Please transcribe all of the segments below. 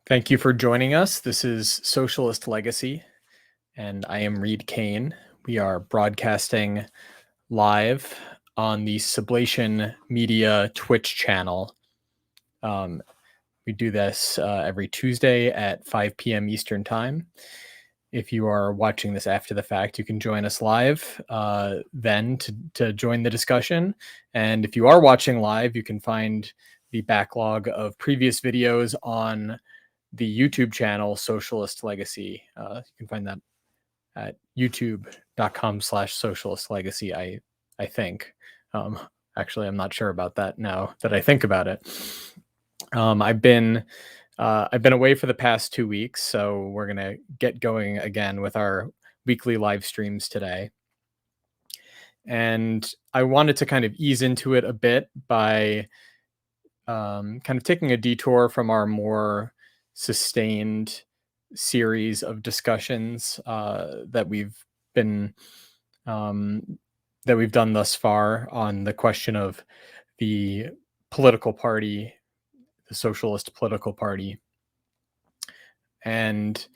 Thank you for joining us. This is Socialist Legacy, and I am Reed Kane. We are broadcasting live on the Sublation Media Twitch channel. We do this every Tuesday at 5 p.m. Eastern Time. If you are watching this after the fact, you can join us live then to join the discussion. And if you are watching live, you can find the backlog of previous videos on the YouTube channel Socialist Legacy. You can find that at youtube.com/socialist legacy. I think. Actually, I'm not sure about that now that I think about it. I've been away for the past 2 weeks, so we're gonna get going again with our weekly live streams today. And I wanted to kind of ease into it a bit by kind of taking a detour from our more sustained series of discussions that we've been that we've done thus far on the question of the political party, the socialist political party. And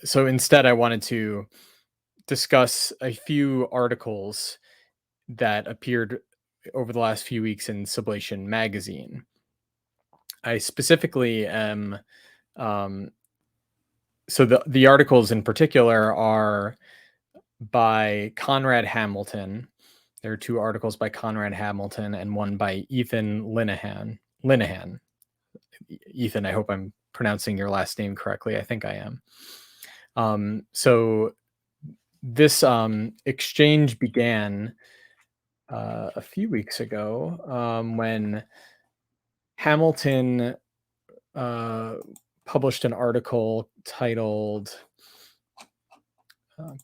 so instead, I wanted to discuss a few articles that appeared over the last few weeks in Sublation magazine. I specifically am so the articles in particular are by Conrad Hamilton. There are two articles by Conrad Hamilton and one by Ethan Linehan. Ethan, I hope I'm pronouncing your last name correctly. I think I am. So this exchange began a few weeks ago when Hamilton published an article titled,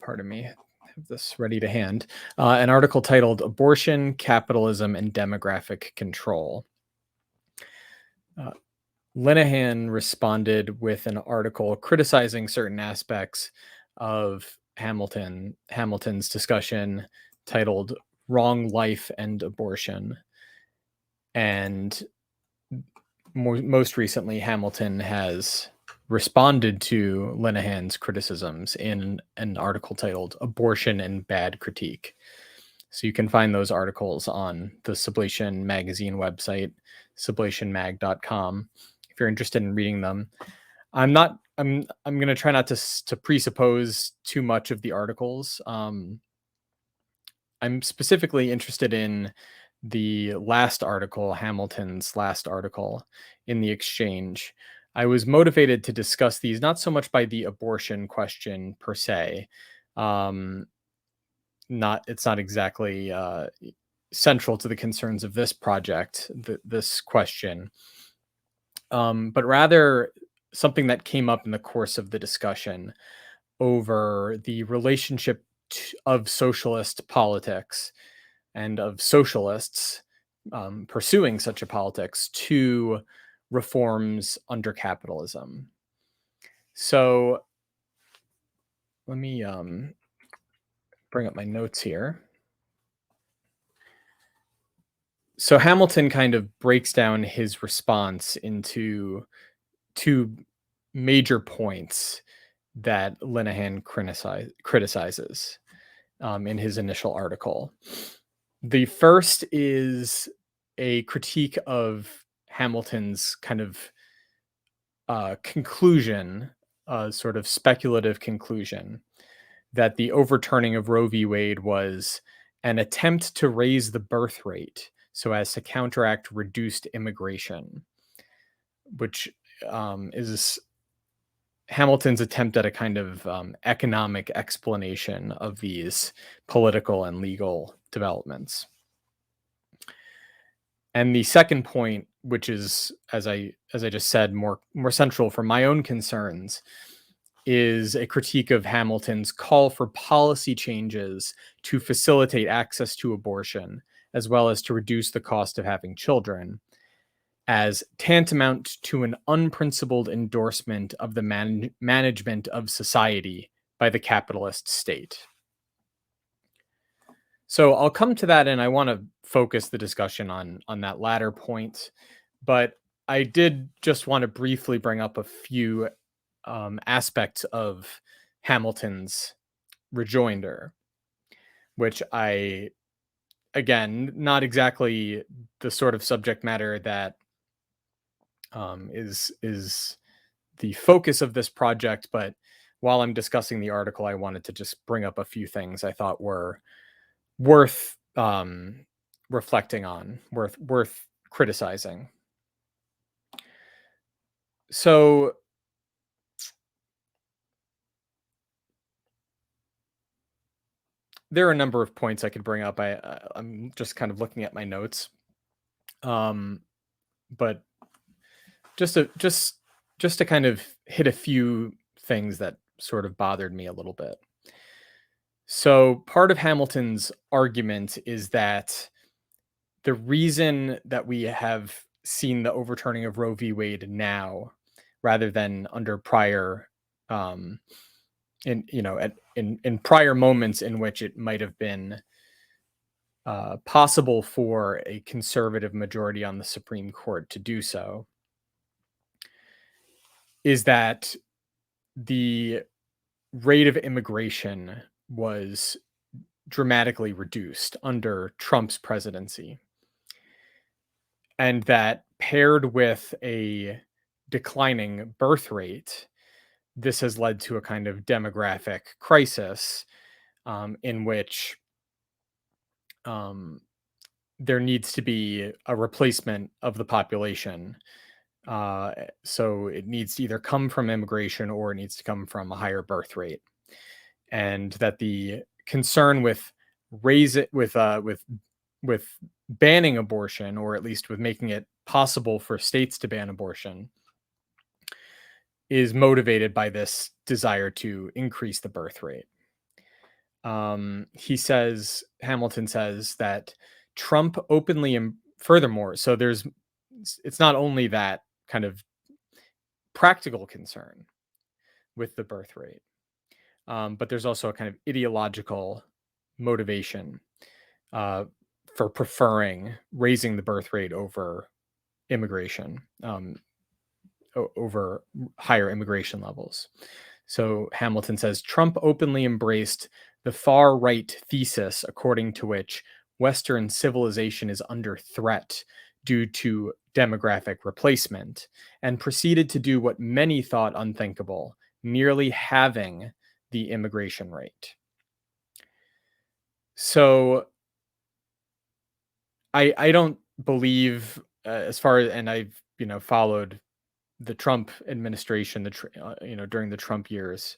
pardon me, I have this ready to hand, an article titled Abortion, Capitalism, and Demographic Control. Linehan responded with an article criticizing certain aspects of Hamilton's discussion titled Wrong Life and Abortion. And most recently, Hamilton has responded to Linehan's criticisms in an article titled Abortion and Bad Critique. So you can find those articles on the Sublation magazine website, sublationmag.com, if you're interested in reading them. I'm going to try not to presuppose too much of the articles. I'm specifically interested in the last article, Hamilton's last article in the exchange. I was motivated to discuss these not so much by the abortion question per se. It's not exactly central to the concerns of this project, this question, but rather something that came up in the course of the discussion over the relationship of socialist politics and of socialists pursuing such a politics to reforms under capitalism. So let me bring up my notes here. So Hamilton kind of breaks down his response into two major points that Linehan criticizes in his initial article. The first is a critique of Hamilton's kind of conclusion, sort of speculative conclusion, that the overturning of Roe v. Wade was an attempt to raise the birth rate so as to counteract reduced immigration, which is Hamilton's attempt at a kind of economic explanation of these political and legal developments. And the second point, which is, as I just said, more central for my own concerns, is a critique of Hamilton's call for policy changes to facilitate access to abortion, as well as to reduce the cost of having children, as tantamount to an unprincipled endorsement of the management of society by the capitalist state. So I'll come to that, and I want to focus the discussion on that latter point. But I did just want to briefly bring up a few aspects of Hamilton's rejoinder, which I, again, not exactly the sort of subject matter that is the focus of this project, but while I'm discussing the article, I wanted to just bring up a few things I thought were worth reflecting on, worth criticizing. So there are a number of points I could bring up. I'm just kind of looking at my notes, um, but just to kind of hit a few things that sort of bothered me a little bit. So part of Hamilton's argument is that the reason that we have seen the overturning of Roe v. Wade now, rather than under prior, um, in you know, in prior moments in which it might have been possible for a conservative majority on the Supreme Court to do so, is that the rate of immigration was dramatically reduced under Trump's presidency. And that paired with a declining birth rate, this has led to a kind of demographic crisis in which um, there needs to be a replacement of the population. So it needs to either come from immigration or it needs to come from a higher birth rate. And that the concern with raise it with banning abortion, or at least with making it possible for states to ban abortion, is motivated by this desire to increase the birth rate. Hamilton says that Trump openly, furthermore, so it's not only that kind of practical concern with the birth rate, but there's also a kind of ideological motivation for preferring raising the birth rate over immigration, over higher immigration levels. So Hamilton says Trump openly embraced the far right thesis according to which Western civilization is under threat due to demographic replacement, and proceeded to do what many thought unthinkable, nearly halving the immigration rate. So I don't believe, as far as, and I've followed the Trump administration, during the Trump years,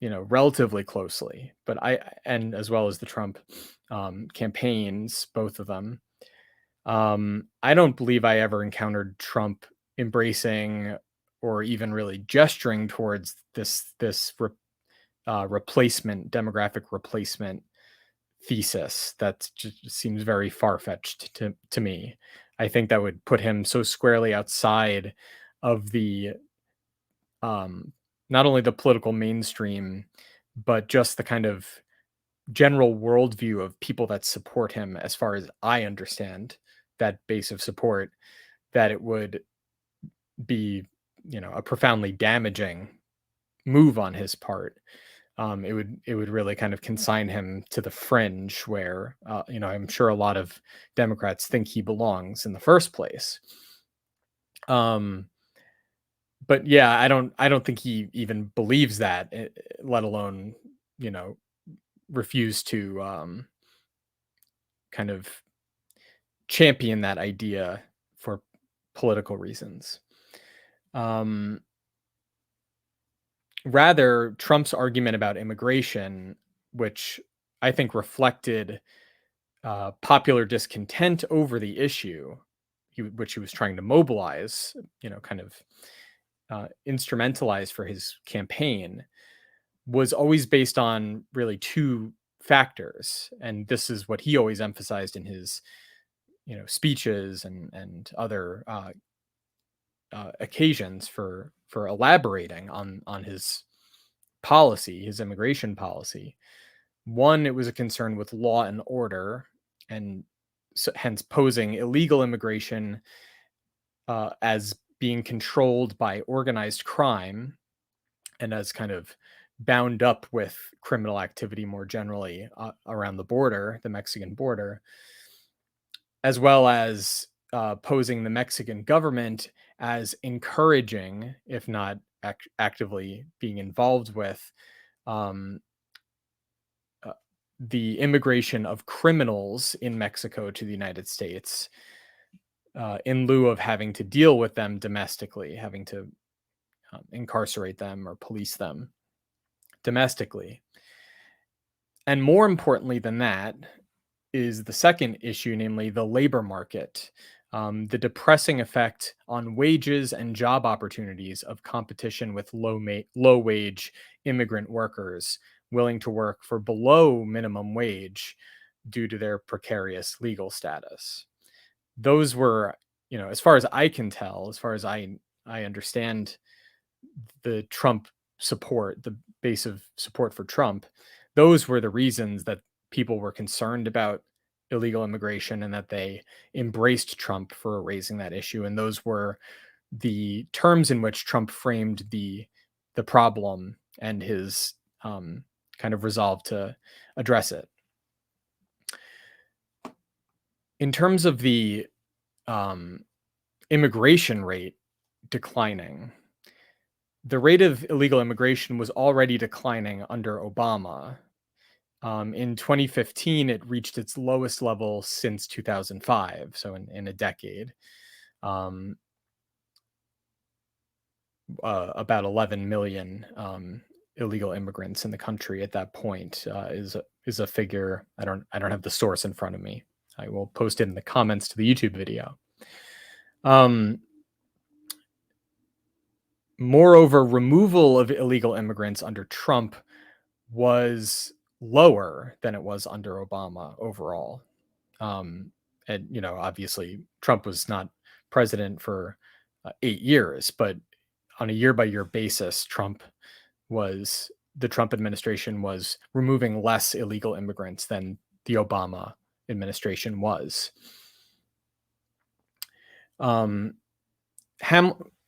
relatively closely, but and as well as the Trump campaigns, both of them. I don't believe I ever encountered Trump embracing or even really gesturing towards this replacement, demographic replacement thesis. That just seems very far-fetched to me. I think that would put him so squarely outside of the not only the political mainstream, but just the kind of general worldview of people that support him, as far as I understand that base of support, that it would be, a profoundly damaging move on his part. It would really kind of consign him to the fringe where, I'm sure a lot of Democrats think he belongs in the first place. But yeah, I don't think he even believes that, let alone, refuse to kind of champion that idea for political reasons. Um, Rather, Trump's argument about immigration, which I think reflected popular discontent over the issue, which he was trying to mobilize, kind of instrumentalize for his campaign, was always based on really two factors. And this is what he always emphasized in his, speeches and other occasions for elaborating on his policy, his immigration policy. One, it was a concern with law and order, and so, hence posing illegal immigration as being controlled by organized crime and as kind of bound up with criminal activity more generally around the border, the Mexican border, as well as posing the Mexican government as encouraging, if not actively being involved with, um, uh, the immigration of criminals in Mexico to the United States, in lieu of having to deal with them domestically, having to incarcerate them or police them domestically. And more importantly than that is the second issue, namely the labor market, the depressing effect on wages and job opportunities of competition with low wage immigrant workers willing to work for below minimum wage due to their precarious legal status. Those were, as far as I can tell, as far as I understand the Trump support, the base of support for Trump, those were the reasons that people were concerned about illegal immigration and that they embraced Trump for raising that issue. And those were the terms in which Trump framed the problem and his kind of resolve to address it. In terms of the um, immigration rate declining, the rate of illegal immigration was already declining under Obama. In 2015, it reached its lowest level since 2005, so in a decade. Um, about 11 million illegal immigrants in the country at that point is a figure. I don't have the source in front of me. I will post it in the comments to the YouTube video. Moreover, removal of illegal immigrants under Trump was lower than it was under Obama overall. And obviously, Trump was not president for 8 years, but on a year-by-year basis, the Trump administration was removing less illegal immigrants than the Obama administration was.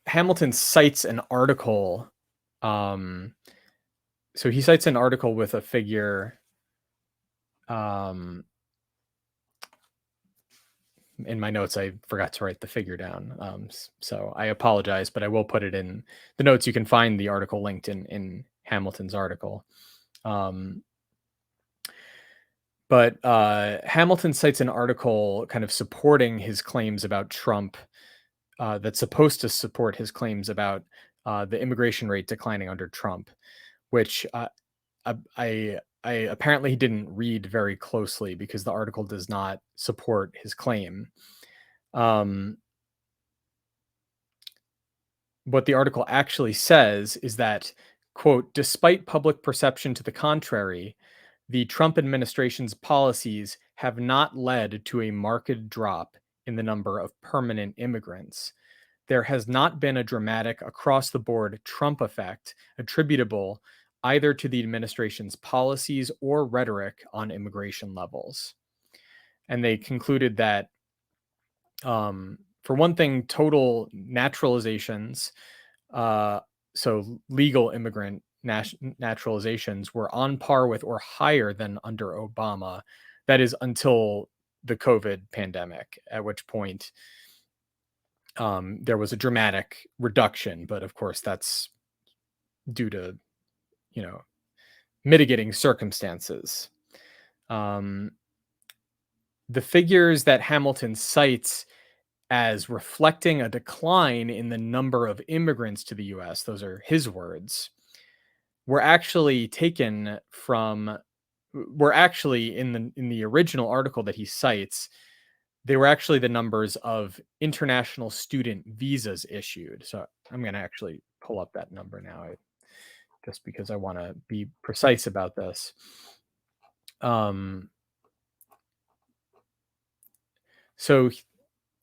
Hamilton cites an article. So he cites an article with a figure. In my notes, I forgot to write the figure down. So I apologize, but I will put it in the notes. You can find the article linked in Hamilton's article. But Hamilton cites an article kind of supporting his claims about Trump, that's supposed to support his claims about the immigration rate declining under Trump, which I apparently didn't read very closely because the article does not support his claim. What the article actually says is that, quote, despite public perception to the contrary, the Trump administration's policies have not led to a marked drop in the number of permanent immigrants. There has not been a dramatic across the board Trump effect attributable either to the administration's policies or rhetoric on immigration levels. And they concluded that, for one thing, total naturalizations, so legal immigrant naturalizations, were on par with or higher than under Obama. That is until the COVID pandemic, at which point there was a dramatic reduction. But of course, that's due to mitigating circumstances. The figures that Hamilton cites as reflecting a decline in the number of immigrants to the US, those are his words, were actually in the original article that he cites, they were actually the numbers of international student visas issued. So I'm going to actually pull up that number now, just because I want to be precise about this. So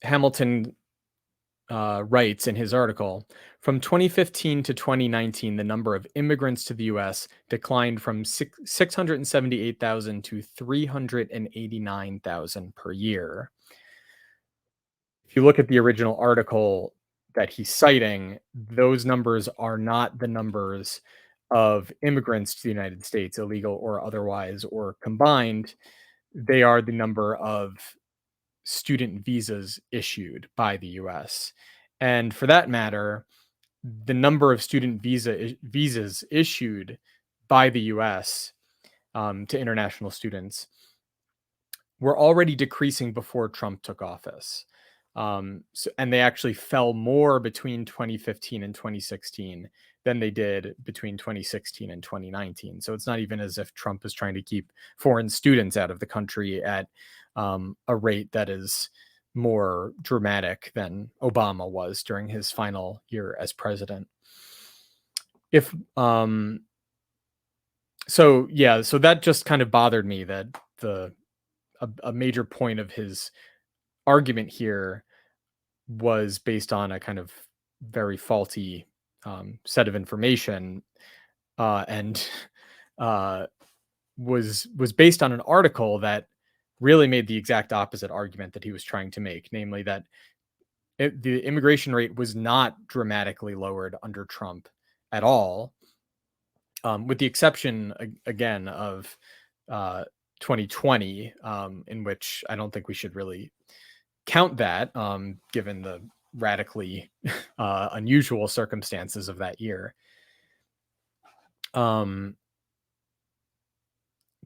Hamilton writes in his article, from 2015 to 2019, the number of immigrants to the U.S. declined from 678,000 to 389,000 per year. if you look at the original article that he's citing, those numbers are not the numbers of immigrants to the United States, illegal or otherwise, or combined. They are the number of student visas issued by the US. And for that matter, the number of student visas issued by the US to international students were already decreasing before Trump took office. And they actually fell more between 2015 and 2016 than they did between 2016 and 2019. So it's not even as if Trump is trying to keep foreign students out of the country at a rate that is more dramatic than Obama was during his final year as president. If so yeah, so that just kind of bothered me that the a major point of his argument here was based on a kind of very faulty set of information, and uh, was based on an article that really made the exact opposite argument that he was trying to make, namely that the immigration rate was not dramatically lowered under Trump at all, with the exception again of uh, 2020, in which I don't think we should really count that, given the radically unusual circumstances of that year. Um,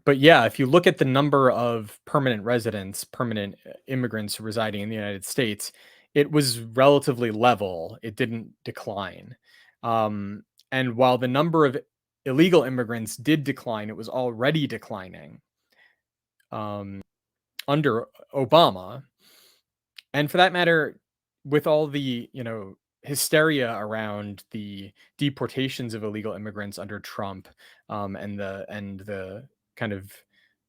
but yeah, if you look at the number of permanent residents, permanent immigrants residing in the United States, it was relatively level. It didn't decline. Um, and while the number of illegal immigrants did decline, it was already declining um, under Obama. And for that matter, with all the, hysteria around the deportations of illegal immigrants under Trump, and the kind of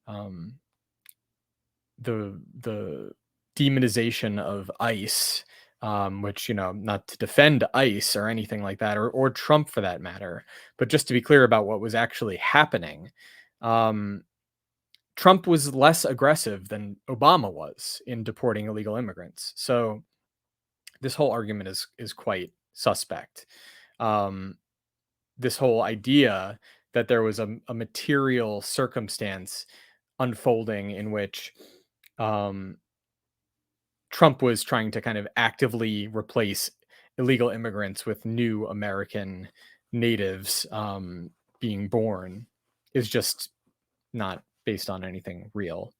um, the demonization of ICE, which, not to defend ICE or anything like that, or Trump for that matter, but just to be clear about what was actually happening. Um, Trump was less aggressive than Obama was in deporting illegal immigrants. So this whole argument is quite suspect. Um, this whole idea that there was a material circumstance unfolding in which um, Trump was trying to kind of actively replace illegal immigrants with new American natives being born is just not based on anything real.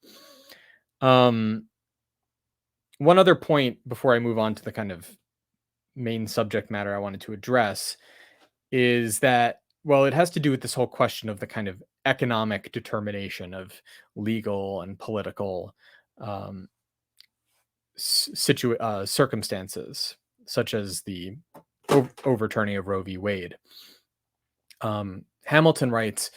Um, One other point before I move on to the kind of main subject matter I wanted to address is that, well, it has to do with this whole question of the kind of economic determination of legal and political um, circumstances, such as the overturning of Roe v. Wade. Hamilton writes,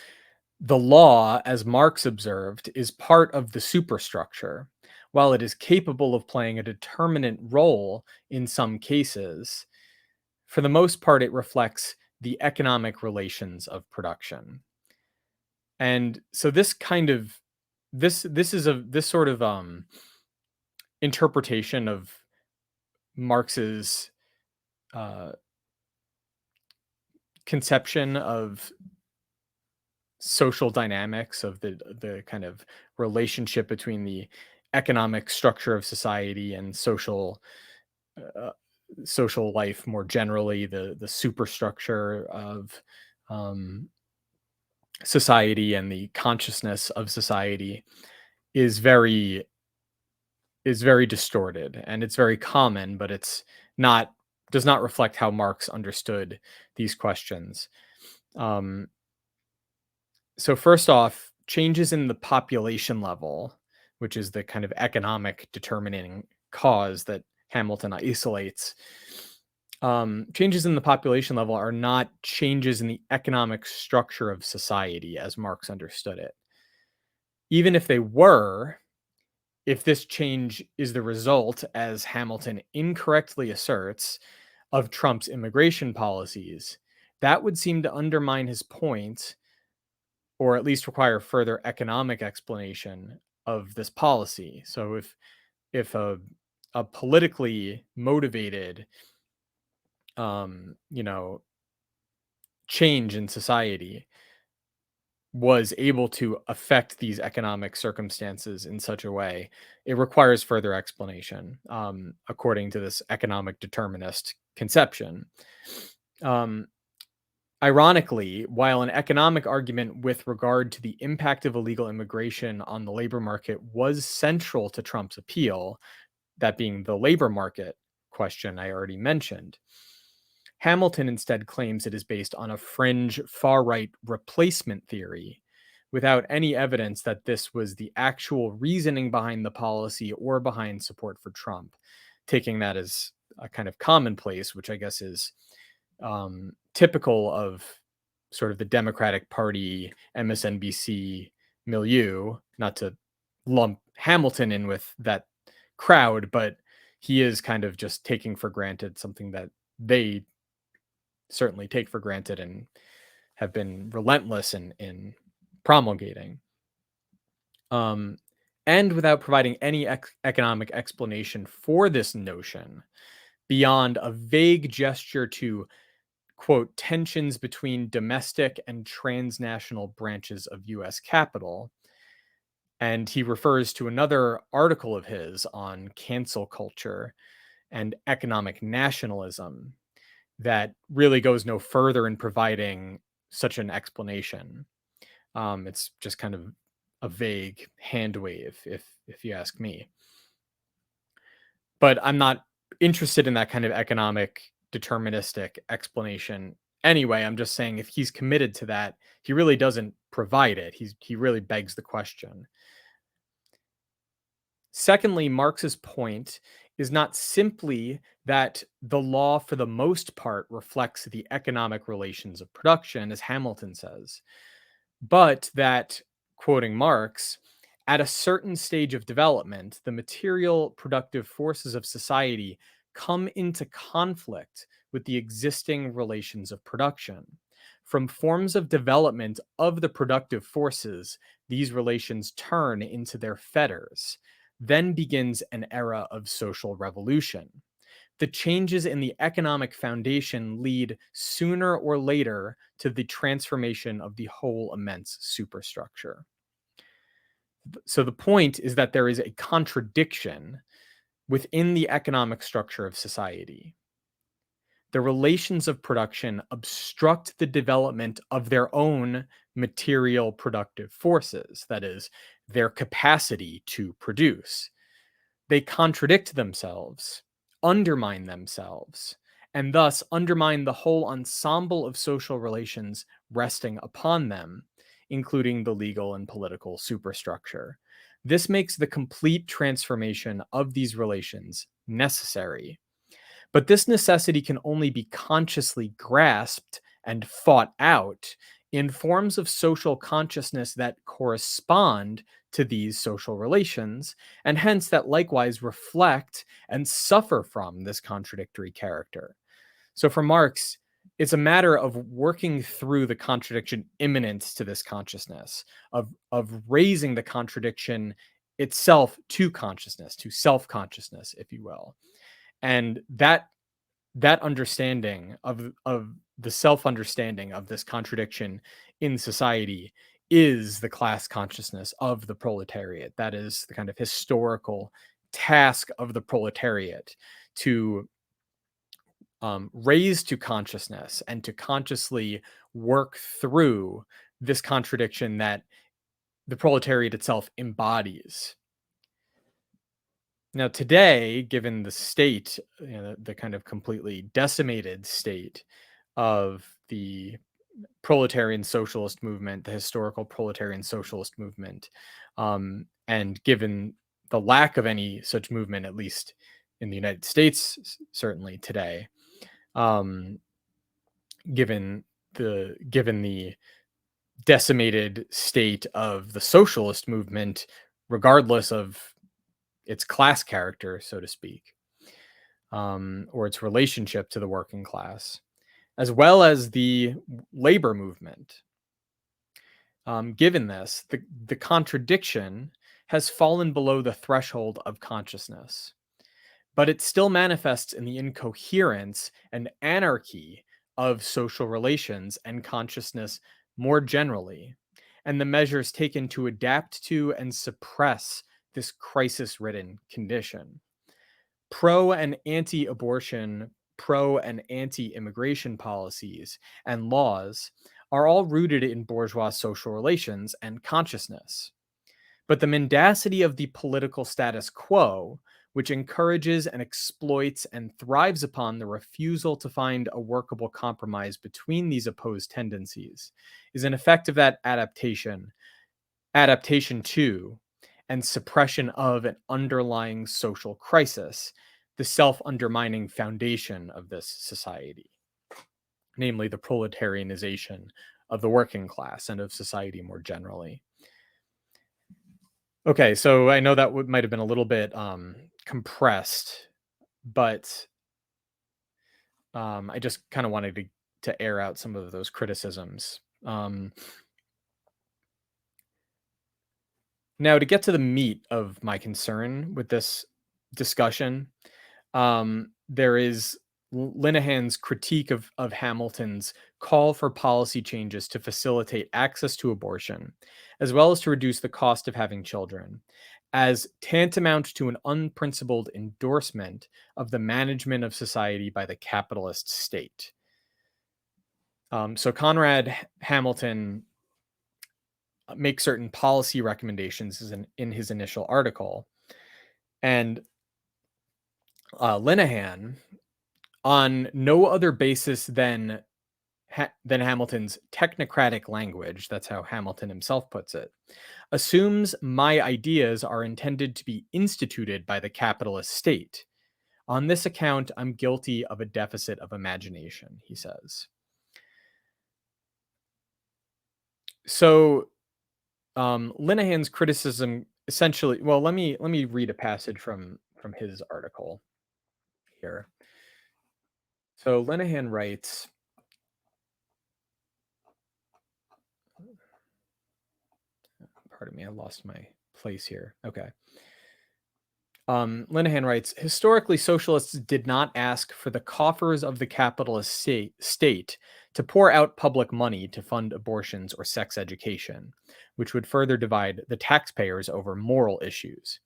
the law, as Marx observed, is part of the superstructure. While it is capable of playing a determinant role in some cases, for the most part, it reflects the economic relations of production. And so this kind of this sort of interpretation of Marx's uh, conception of social dynamics, of the kind of relationship between the economic structure of society and uh, social life more generally, the superstructure of um, society and the consciousness of society is very is very distorted, and it's very common, but it's not does not reflect how Marx understood these questions. Um, so first off, changes in the population level, which is the kind of economic determining cause that Hamilton isolates. Changes in the population level are not changes in the economic structure of society as Marx understood it. Even if they were, if this change is the result, as Hamilton incorrectly asserts, of Trump's immigration policies, that would seem to undermine his point, or at least require further economic explanation of this policy. So if a politically motivated, you know, change in society was able to affect these economic circumstances in such a way, it requires further explanation, according to this economic determinist conception. Um, Ironically, while an economic argument with regard to the impact of illegal immigration on the labor market was central to Trump's appeal, that being the labor market question I already mentioned, Hamilton instead claims it is based on a fringe far right replacement theory without any evidence that this was the actual reasoning behind the policy or behind support for Trump, taking that as a kind of commonplace, which I guess is typical of sort of the Democratic Party, MSNBC milieu, not to lump Hamilton in with that crowd, but he is kind of just taking for granted something that they certainly take for granted and have been relentless in promulgating. Um, and without providing any economic explanation for this notion beyond a vague gesture to quote tensions between domestic and transnational branches of US capital. And he refers to another article of his on cancel culture and economic nationalism that really goes no further in providing such an explanation. It's just kind of a vague hand wave, if you ask me. But I'm not interested in that kind of economic deterministic explanation anyway. I'm just saying if he's committed to that, he really doesn't provide it. He really begs the question. Secondly, Marx's point is not simply that the law for the most part reflects the economic relations of production, as Hamilton says, but that, quoting Marx, at a certain stage of development, the material productive forces of society come into conflict with the existing relations of production. From forms of development of the productive forces, these relations turn into their fetters. Then begins an era of social revolution. The changes in the economic foundation lead sooner or later to the transformation of the whole immense superstructure. So the point is that there is a contradiction within the economic structure of society. The relations of production obstruct the development of their own material productive forces, that is, their capacity to produce. They contradict themselves, undermine themselves, and thus undermine the whole ensemble of social relations resting upon them, including the legal and political superstructure. This makes the complete transformation of these relations necessary. But this necessity can only be consciously grasped and fought out in forms of social consciousness that correspond to these social relations, and hence that likewise reflect and suffer from this contradictory character. So for Marx, it's a matter of working through the contradiction immanent to this consciousness, of raising the contradiction itself to consciousness, to self-consciousness, if you will. And that understanding of the self-understanding of this contradiction in society is the class consciousness of the proletariat. That is the kind of historical task of the proletariat to raise to consciousness and to consciously work through this contradiction that the proletariat itself embodies. Now, today, given the state, the kind of completely decimated state of the proletarian socialist movement, the historical proletarian socialist movement, and given the lack of any such movement, at least in the United States, certainly today, um, given the decimated state of the socialist movement, regardless of its class character, so to speak, or its relationship to the working class, as well as the labor movement. Given this, the contradiction has fallen below the threshold of consciousness. but it still manifests in the incoherence and anarchy of social relations and consciousness more generally, and the measures taken to adapt to and suppress this crisis ridden condition. Pro and anti abortion, pro and anti immigration policies and laws are all rooted in bourgeois social relations and consciousness. But the mendacity of the political status quo, which encourages and exploits and thrives upon the refusal to find a workable compromise between these opposed tendencies, is an effect of that adaptation to, and suppression of an underlying social crisis, the self undermining foundation of this society, namely the proletarianization of the working class and of society more generally. Okay, so I know that might have been a little bit compressed, but I just kind of wanted to air out some of those criticisms. Now, to get to the meat of my concern with this discussion, there is Linehan's critique of Hamilton's call for policy changes to facilitate access to abortion, as well as to reduce the cost of having children, as tantamount to an unprincipled endorsement of the management of society by the capitalist state. So Conrad Hamilton makes certain policy recommendations in his initial article, and Linehan, on no other basis than Hamilton's technocratic language, that's how Hamilton himself puts it, assumes my ideas are intended to be instituted by the capitalist state. On this account, I'm guilty of a deficit of imagination, he says. So, Linehan's criticism essentially, well, let me read a passage from his article here. So Linehan writes, pardon me, I lost my place here. Okay. Linehan writes, historically, socialists did not ask for the coffers of the capitalist state to pour out public money to fund abortions or sex education, which would further divide the taxpayers over moral issues.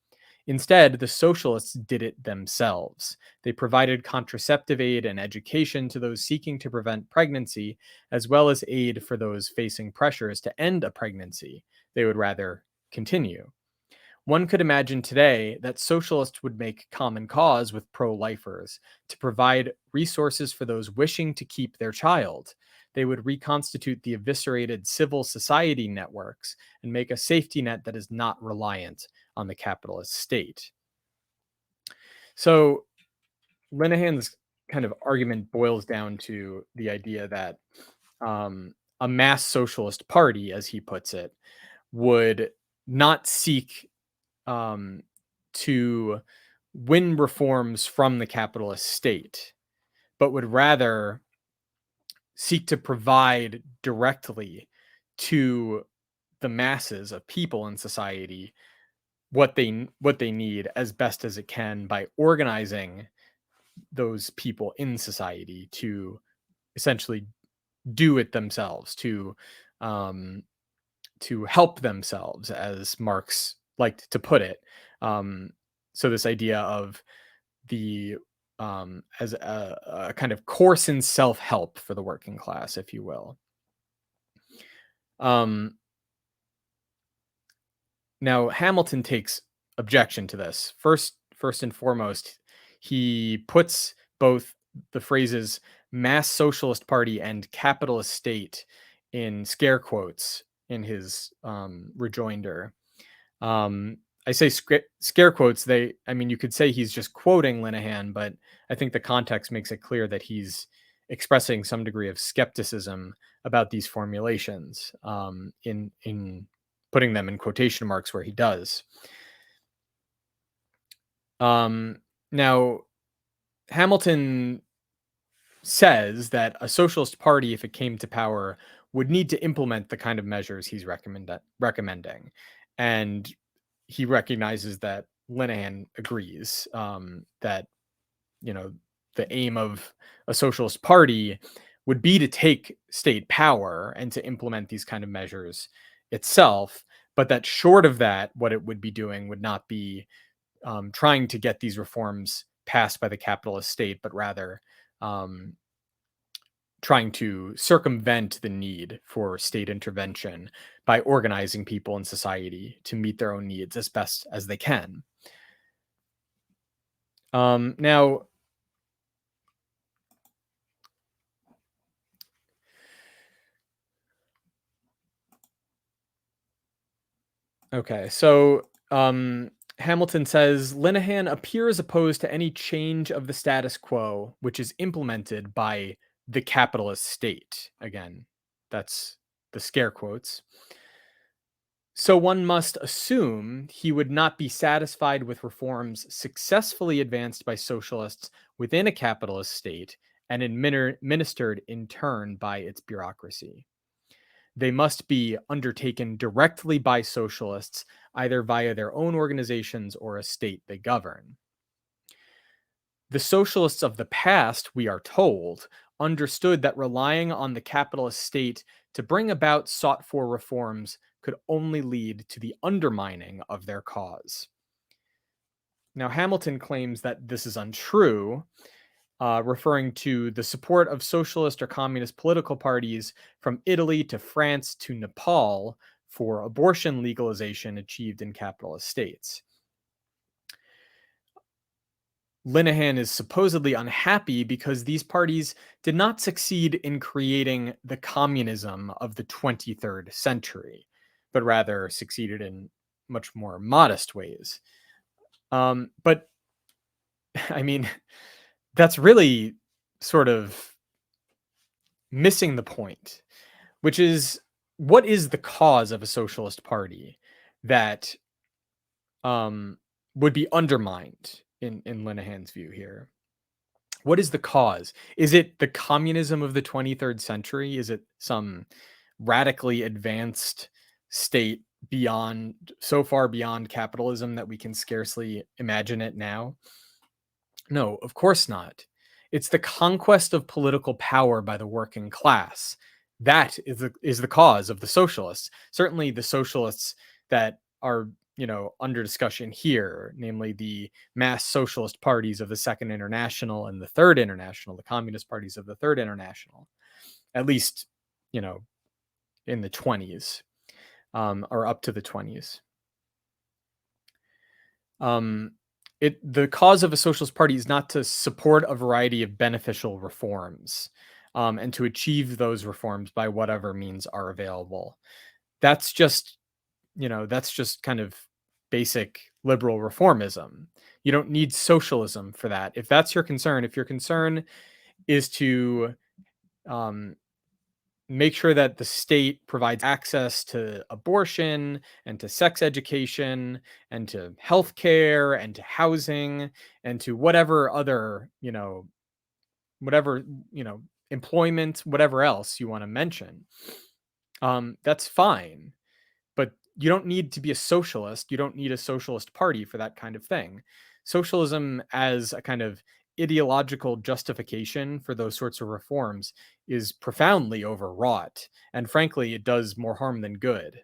Instead, the socialists did it themselves. They provided contraceptive aid and education to those seeking to prevent pregnancy, as well as aid for those facing pressures to end a pregnancy they would rather continue. One could imagine today that socialists would make common cause with pro lifers to provide resources for those wishing to keep their child. They would reconstitute the eviscerated civil society networks and make a safety net that is not reliant on the capitalist state. So, Linehan's kind of argument boils down to the idea that a mass socialist party, as he puts it, would not seek to win reforms from the capitalist state, but would rather seek to provide directly to the masses of people in society what they need as best as it can by organizing those people in society to essentially do it themselves, um, to help themselves, as Marx liked to put it. So this idea of the as a kind of course in self-help for the working class, if you will. Um, Now Hamilton takes objection to this. First and foremost, he puts both the phrases mass socialist party and capitalist state in scare quotes in his rejoinder. Um, I say scare quotes. I mean, you could say he's just quoting Linehan, but I think the context makes it clear that he's expressing some degree of skepticism about these formulations in putting them in quotation marks where he does. Now, Hamilton says that a socialist party, if it came to power, would need to implement the kind of measures he's recommending. And he recognizes that Linehan agrees that the aim of a socialist party would be to take state power and to implement these kind of measures itself, but that short of that, what it would be doing would not be trying to get these reforms passed by the capitalist state, but rather um, trying to circumvent the need for state intervention by organizing people in society to meet their own needs as best as they can. Now, okay, so Hamilton says Linehan appears opposed to any change of the status quo which is implemented by the capitalist state. Again, that's the scare quotes. So one must assume he would not be satisfied with reforms successfully advanced by socialists within a capitalist state and administered in turn by its bureaucracy. They must be undertaken directly by socialists, either via their own organizations or a state they govern. The socialists of the past, we are told, understood that relying on the capitalist state to bring about sought for reforms could only lead to the undermining of their cause. Now, Hamilton claims that this is untrue, referring to the support of socialist or communist political parties from Italy to France to Nepal for abortion legalization achieved in capitalist states. Linehan is supposedly unhappy because these parties did not succeed in creating the communism of the 23rd century, but rather succeeded in much more modest ways. But I mean, that's really sort of missing the point, which is what is the cause of a socialist party that um, would be undermined in Linehan's view here? What is the cause? Is it the communism of the 23rd century? Is it some radically advanced state beyond so far beyond capitalism that we can scarcely imagine it now? No, of course not. It's the conquest of political power by the working class. That is the cause of the socialists. Certainly the socialists that are, under discussion here, namely the mass socialist parties of the Second International and the Third International, the communist parties of the Third International, at least, you know, in the 20s, or up to the 20s. The cause of a socialist party is not to support a variety of beneficial reforms, and to achieve those reforms by whatever means are available. That's just, that's just kind of basic liberal reformism. You don't need socialism for that. If that's your concern, if your concern is to um, make sure that the state provides access to abortion and to sex education and to healthcare and to housing and to whatever other, whatever, employment, whatever else you want to mention. That's fine. But you don't need to be a socialist. You don't need a socialist party for that kind of thing. Socialism as a kind of ideological justification for those sorts of reforms is profoundly overwrought, and frankly, it does more harm than good.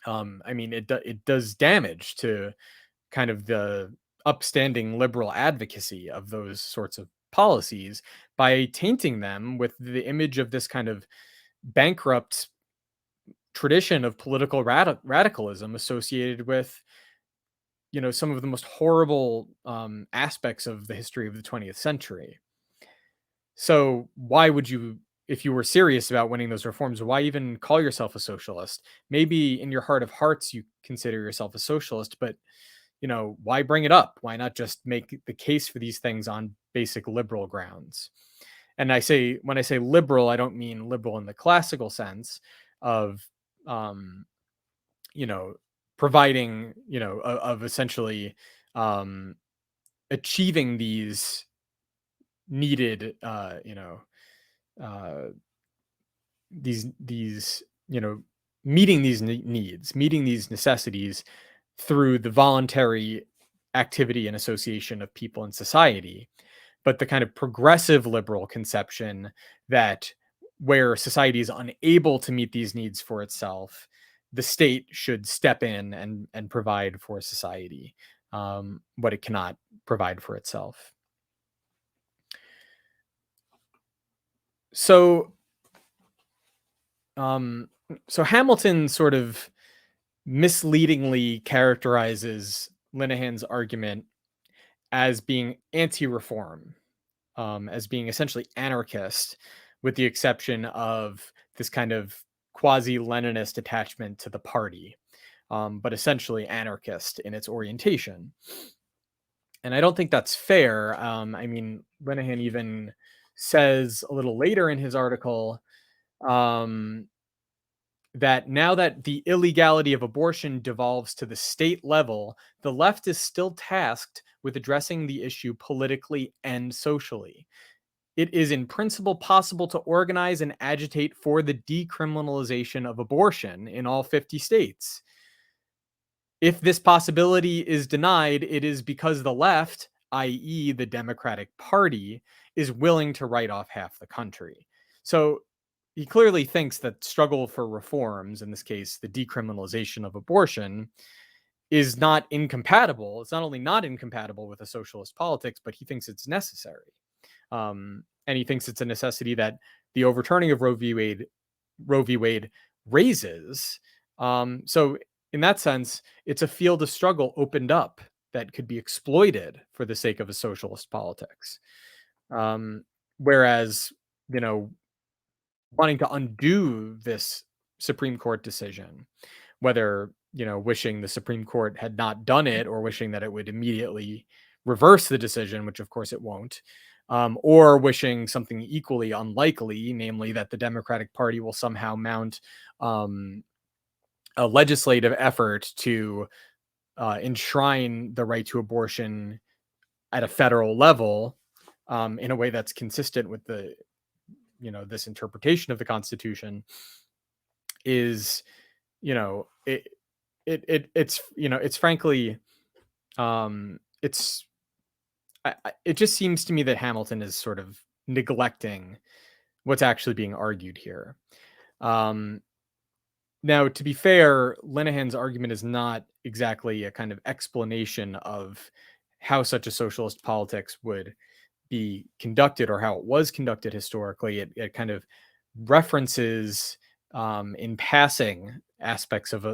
I mean, it does damage to kind of the upstanding liberal advocacy of those sorts of policies by tainting them with the image of this kind of bankrupt tradition of political radicalism associated with, some of the most horrible aspects of the history of the 20th century. So why would you, if you were serious about winning those reforms, why even call yourself a socialist? Maybe in your heart of hearts you consider yourself a socialist, but why bring it up? Why not just make the case for these things on basic liberal grounds? And when I say liberal, I don't mean liberal in the classical sense of um, you know, providing, of essentially achieving these needed, uh, these, meeting these needs, meeting these necessities through the voluntary activity and association of people in society, but the kind of progressive liberal conception that where society is unable to meet these needs for itself, the state should step in and provide for society what it cannot provide for itself. So, um, so Hamilton sort of misleadingly characterizes Linehan's argument as being anti-reform, as being essentially anarchist, with the exception of this kind of quasi-Leninist attachment to the party, but essentially anarchist in its orientation. And I don't think that's fair. I mean, Linehan even says a little later in his article um, that now that the illegality of abortion devolves to the state level, the left is still tasked with addressing the issue politically and socially. It is in principle possible to organize and agitate for the decriminalization of abortion in all 50 states. If this possibility is denied, it is because the left, i.e., the Democratic Party, is willing to write off half the country. So he clearly thinks that struggle for reforms, in this case, the decriminalization of abortion, is not incompatible. It's not only not incompatible with a socialist politics, but he thinks it's necessary. And he thinks it's a necessity that the overturning of Roe v. Wade raises. So in that sense, it's a field of struggle opened up that could be exploited for the sake of a socialist politics. Whereas, you know, wanting to undo this Supreme Court decision, whether, you know, wishing the Supreme Court had not done it or wishing that it would immediately reverse the decision, which of course it won't, or wishing something equally unlikely, namely that the Democratic Party will somehow mount a legislative effort to enshrine the right to abortion at a federal level in a way that's consistent with the, you know, this interpretation of the Constitution, is, you know, it's, you know, it's frankly, it's, it just seems to me that Hamilton is sort of neglecting what's actually being argued here. Um, Now, to be fair, Linehan's argument is not exactly a kind of explanation of how such a socialist politics would be conducted or how it was conducted historically. It kind of references in passing aspects of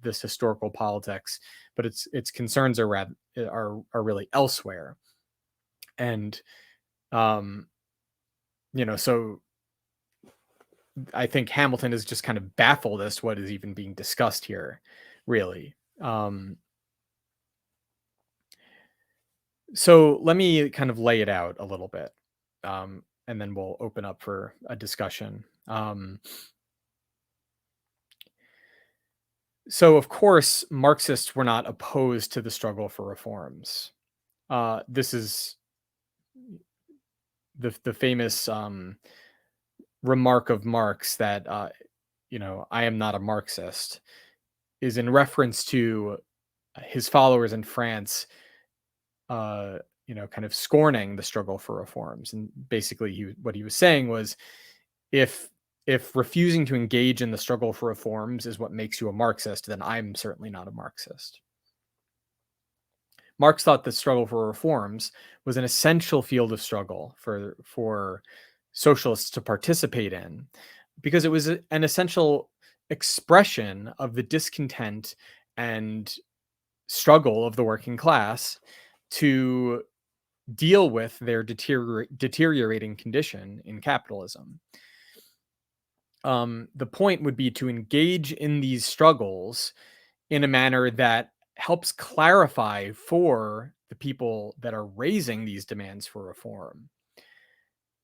this historical politics, but its concerns are are really elsewhere. And um, you know, so I think Hamilton is just kind of baffled as to what is even being discussed here, really. So let me kind of lay it out a little bit, and then we'll open up for a discussion. So, of course, Marxists were not opposed to the struggle for reforms. This is the famous remark of Marx that you know, I am not a Marxist, is in reference to his followers in France, uh, you know, kind of scorning the struggle for reforms. And basically, what he was saying was, if refusing to engage in the struggle for reforms is what makes you a Marxist, then I'm certainly not a Marxist. Marx thought the struggle for reforms was an essential field of struggle for socialists to participate in, because it was an essential expression of the discontent and struggle of the working class to deal with their deteriorating condition in capitalism. The point would be to engage in these struggles in a manner that helps clarify for the people that are raising these demands for reform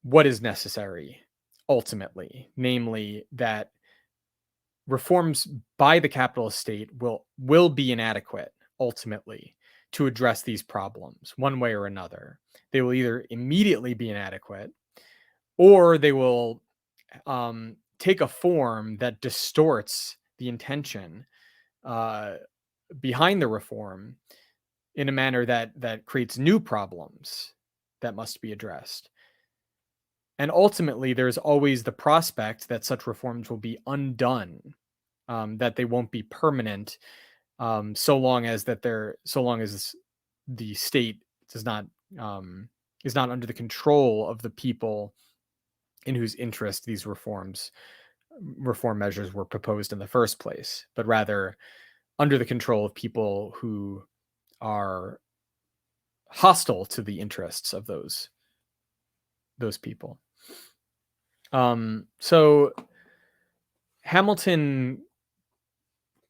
what is necessary ultimately, namely that reforms by the capitalist state will be inadequate ultimately to address these problems one way or another. They will either immediately be inadequate, or they will take a form that distorts the intention uh, behind the reform in a manner that creates new problems that must be addressed. And ultimately, there's always the prospect that such reforms will be undone, that they won't be permanent, so long as the state does not um, is not under the control of the people in whose interest these reform measures were proposed in the first place, but rather under the control of people who are hostile to the interests of those people. So Hamilton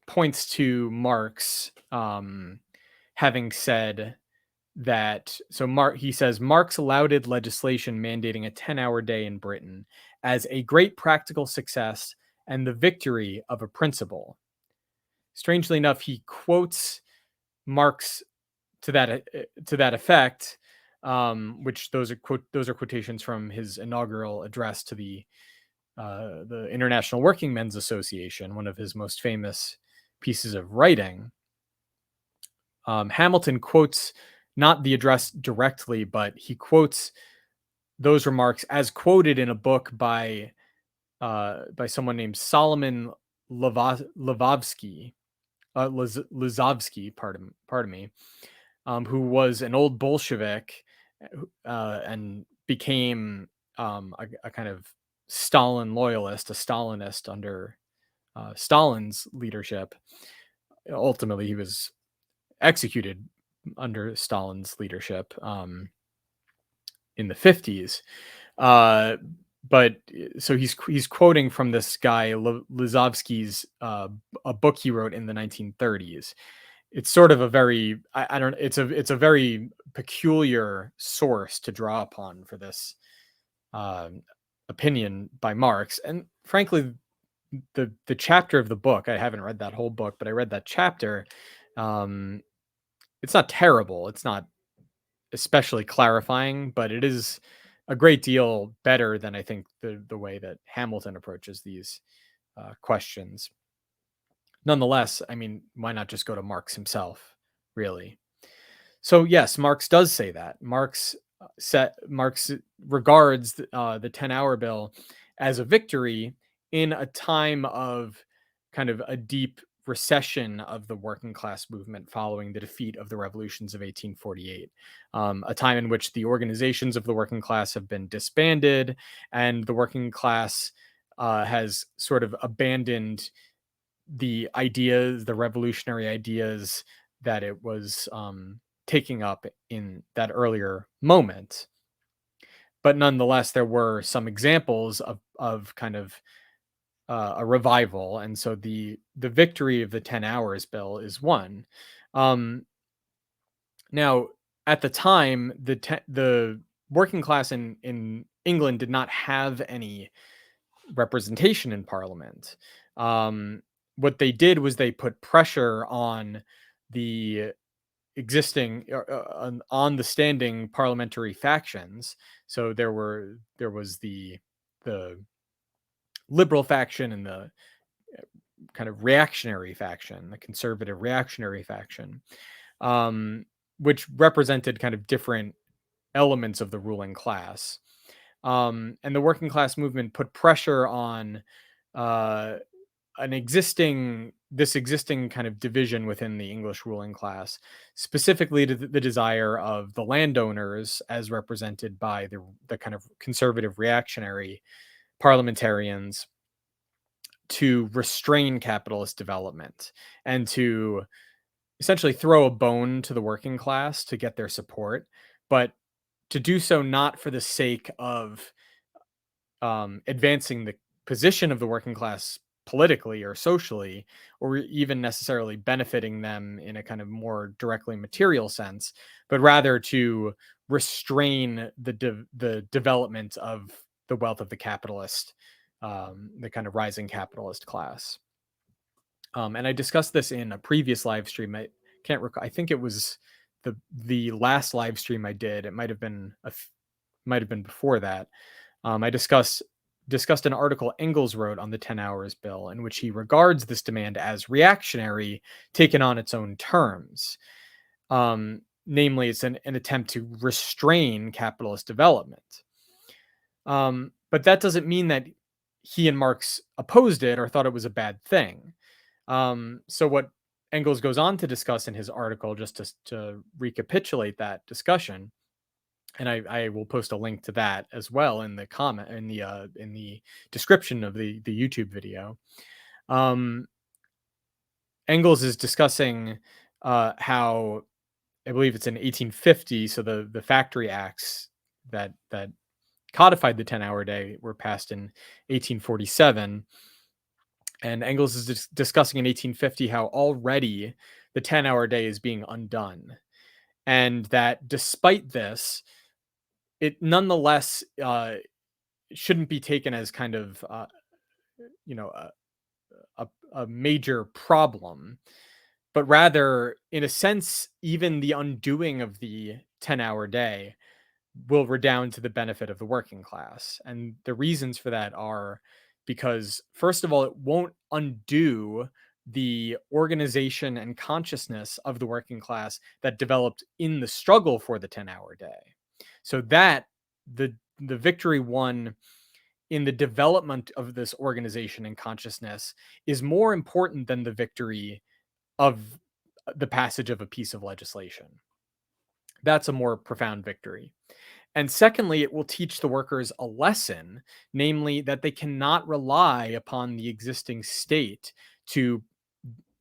points to Marx having said that. So he says Marx lauded legislation mandating a 10-hour day in Britain as a great practical success and the victory of a principle. Strangely enough, he quotes Marx to that effect, which those are quotations from his inaugural address to the International Working Men's Association, one of his most famous pieces of writing. Hamilton quotes not the address directly, but he quotes those remarks as quoted in a book by someone named Solomon Lozovsky, pardon me, who was an old Bolshevik and became a kind of Stalin loyalist, a Stalinist under Stalin's leadership. Ultimately, he was executed under Stalin's leadership in the 50s. But so he's quoting from this guy Lozovsky's a book he wrote in the 1930s. It's sort of a very I don't it's a very peculiar source to draw upon for this opinion by Marx. And frankly, the chapter of the book, I haven't read that whole book, but I read that chapter. It's not terrible. It's not especially clarifying, but it is a great deal better than I think the way that Hamilton approaches these questions. Nonetheless, I mean, why not just go to Marx himself, really? So yes, Marx does say that. Marx regards the 10-hour bill as a victory in a time of kind of a deep recession of the working class movement following the defeat of the revolutions of 1848, a time in which the organizations of the working class have been disbanded and the working class has sort of abandoned the ideas, the revolutionary ideas that it was taking up in that earlier moment. But nonetheless, there were some examples of kind of a revival, and so the victory of the 10 hours bill is one. Now, at the time, the working class in England did not have any representation in Parliament. What they did was they put pressure on the existing on the standing parliamentary factions. So there was the liberal faction and the kind of reactionary faction, the conservative reactionary faction, which represented kind of different elements of the ruling class. And the working class movement put pressure on this existing kind of division within the English ruling class, specifically to the desire of the landowners, as represented by the kind of conservative reactionary parliamentarians, to restrain capitalist development and to essentially throw a bone to the working class to get their support, but to do so not for the sake of advancing the position of the working class politically or socially, or even necessarily benefiting them in a kind of more directly material sense, but rather to restrain the development of the wealth of the capitalist, the kind of rising capitalist class. And I discussed this in a previous live stream. I can't recall. I think it was the last live stream I did. It might have been before that. I discussed an article Engels wrote on the 10 hours bill, in which he regards this demand as reactionary, taken on its own terms. Namely, it's an attempt to restrain capitalist development. But that doesn't mean that he and Marx opposed it or thought it was a bad thing. So what Engels goes on to discuss in his article, just to recapitulate that discussion, and I will post a link to that as well in the comment in the description of the YouTube video. Um, Engels is discussing how, I believe it's in 1850, so the Factory Acts that codified the 10-hour day were passed in 1847, and Engels is discussing in 1850 how already the 10-hour day is being undone, and that despite this, it nonetheless shouldn't be taken as kind of you know a, a major problem, but rather, in a sense, even the undoing of the 10-hour day will redound to the benefit of the working class. And the reasons for that are because, first of all, it won't undo the organization and consciousness of the working class that developed in the struggle for the 10-hour day. So that the victory won in the development of this organization and consciousness is more important than the victory of the passage of a piece of legislation. That's a more profound victory. And secondly, it will teach the workers a lesson, namely that they cannot rely upon the existing state to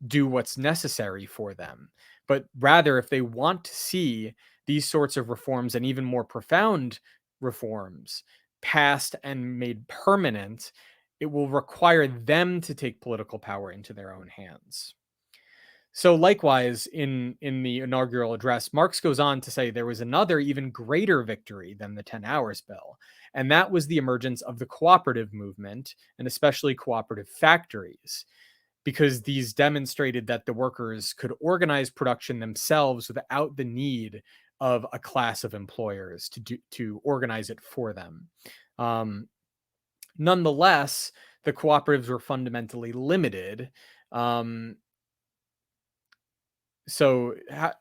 do what's necessary for them. But rather, if they want to see these sorts of reforms and even more profound reforms passed and made permanent, it will require them to take political power into their own hands. So likewise, in the inaugural address, Marx goes on to say there was another even greater victory than the 10 hours bill, and that was the emergence of the cooperative movement, and especially cooperative factories, because these demonstrated that the workers could organize production themselves without the need of a class of employers to organize it for them. Um, Nonetheless, the cooperatives were fundamentally limited. Um, So,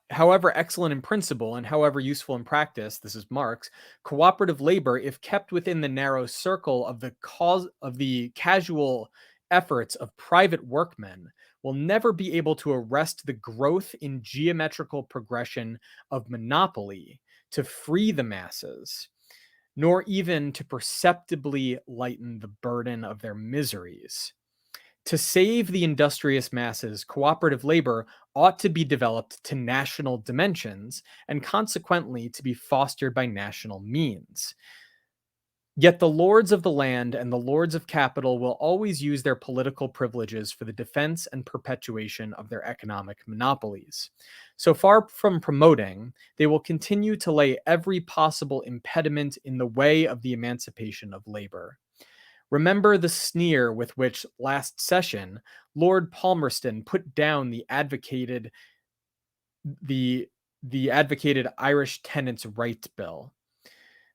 however excellent in principle and however useful in practice, this is Marx, cooperative labor, if kept within the narrow circle of the cause of the casual efforts of private workmen, will never be able to arrest the growth in geometrical progression of monopoly to free the masses, nor even to perceptibly lighten the burden of their miseries. To save the industrious masses, cooperative labor ought to be developed to national dimensions and consequently to be fostered by national means. Yet the lords of the land and the lords of capital will always use their political privileges for the defense and perpetuation of their economic monopolies. So far from promoting, they will continue to lay every possible impediment in the way of the emancipation of labor. Remember the sneer with which last session Lord Palmerston put down the the advocated Irish tenants' rights bill.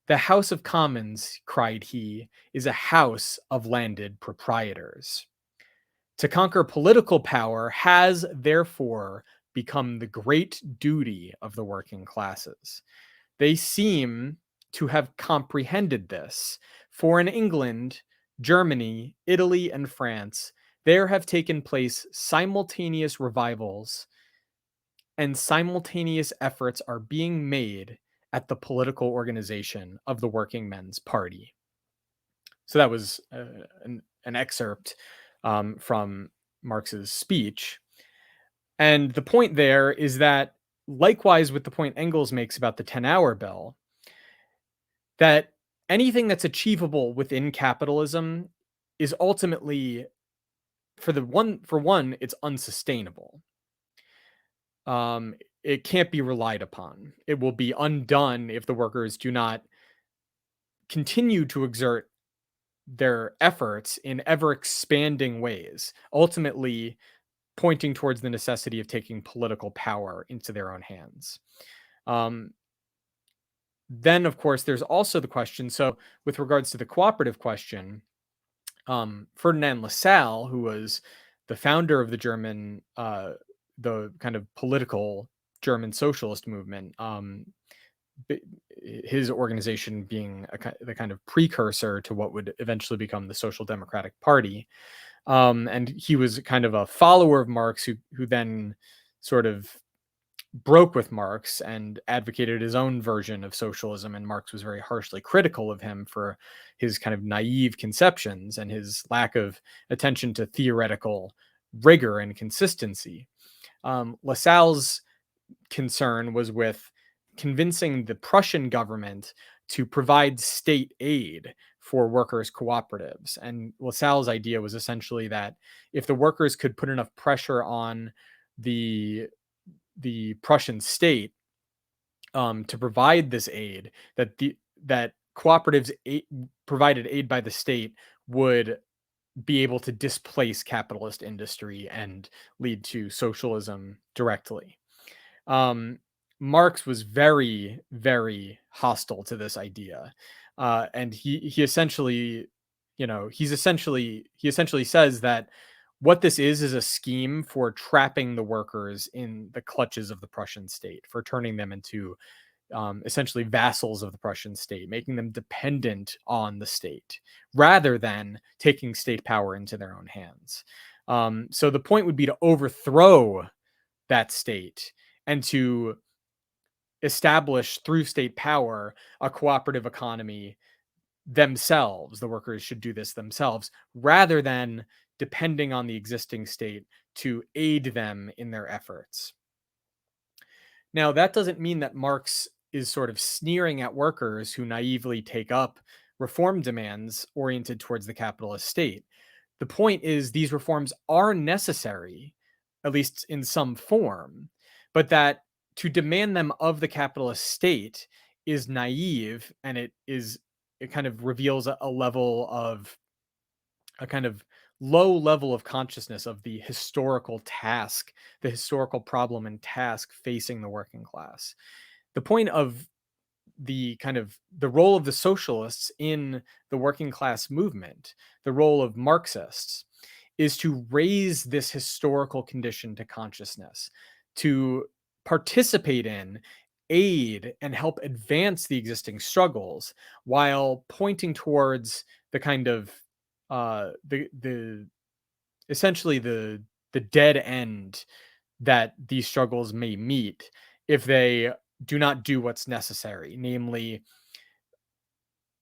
The House of Commons, cried he, is a house of landed proprietors. To conquer political power has, therefore, become the great duty of the working classes. They seem to have comprehended this, for in England, Germany, Italy, and France, there have taken place simultaneous revivals and simultaneous efforts are being made at the political organization of the Working Men's Party. So that was an excerpt from Marx's speech. And the point there is that, likewise with the point Engels makes about the 10-hour bill, that anything that's achievable within capitalism is ultimately, for one, it's unsustainable. It can't be relied upon. It will be undone if the workers do not continue to exert their efforts in ever expanding ways, ultimately pointing towards the necessity of taking political power into their own hands. Um, then, of course, there's also the question. So, with regards to the cooperative question, Ferdinand Lassalle, who was the founder of the German, the kind of political German socialist movement. His organization being the kind of precursor to what would eventually become the Social Democratic Party. And he was kind of a follower of Marx who then sort of broke with Marx and advocated his own version of socialism. And Marx was very harshly critical of him for his kind of naive conceptions and his lack of attention to theoretical rigor and consistency. Lassalle's concern was with convincing the Prussian government to provide state aid for workers' cooperatives. And Lassalle's idea was essentially that if the workers could put enough pressure on the Prussian state to provide this aid, that cooperatives provided aid by the state would be able to displace capitalist industry and lead to socialism directly. um, Marx was very, very hostile to this idea, and he essentially, he essentially says that what this is a scheme for trapping the workers in the clutches of the Prussian state, for turning them into essentially vassals of the Prussian state, making them dependent on the state rather than taking state power into their own hands. So the point would be to overthrow that state and to establish through state power a cooperative economy themselves. The workers should do this themselves rather than depending on the existing state to aid them in their efforts. Now, that doesn't mean that Marx is sort of sneering at workers who naively take up reform demands oriented towards the capitalist state. The point is, these reforms are necessary, at least in some form, but that to demand them of the capitalist state is naive, and it kind of reveals a kind of low level of consciousness of the historical task, the historical problem and task facing the working class. The point of the role of the socialists in the working class movement, the role of Marxists, is to raise this historical condition to consciousness, to participate in, aid, and help advance the existing struggles while pointing towards the kind of the essentially the dead end that these struggles may meet if they do not do what's necessary. Namely,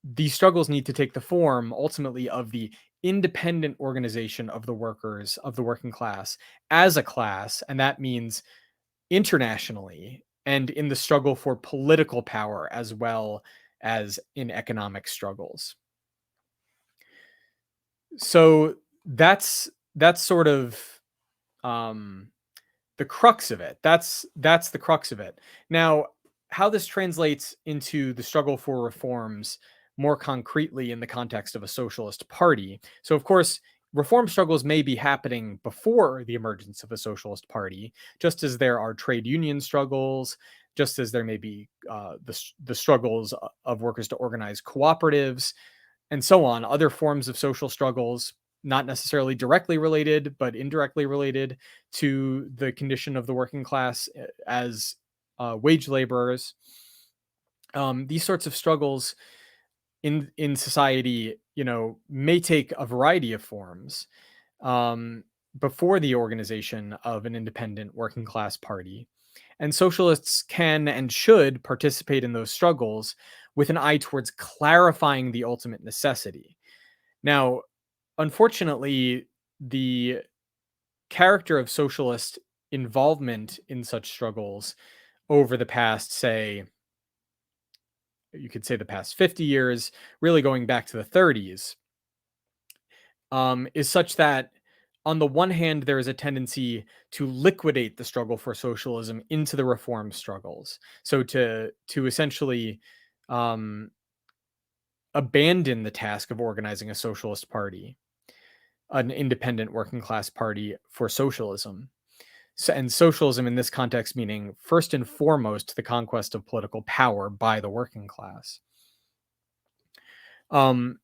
these struggles need to take the form ultimately of the independent organization of the workers, of the working class as a class. And that means internationally and in the struggle for political power as well as in economic struggles. So that's sort of um, the crux of it. That's the crux of it. Now, how this translates into the struggle for reforms more concretely in the context of a socialist party. So, of course, reform struggles may be happening before the emergence of a socialist party, just as there are trade union struggles, just as there may be the struggles of workers to organize cooperatives, and so on, other forms of social struggles, not necessarily directly related, but indirectly related to the condition of the working class as wage laborers. These sorts of struggles in society, may take a variety of forms. Um, Before the organization of an independent working class party. And socialists can and should participate in those struggles with an eye towards clarifying the ultimate necessity. Now, unfortunately, the character of socialist involvement in such struggles over the past, say, you could say the past 50 years, really going back to the 30s, is such that on the one hand, there is a tendency to liquidate the struggle for socialism into the reform struggles. So to essentially um, abandon the task of organizing a socialist party, an independent working class party for socialism. So, and socialism in this context meaning first and foremost the conquest of political power by the working class. Um,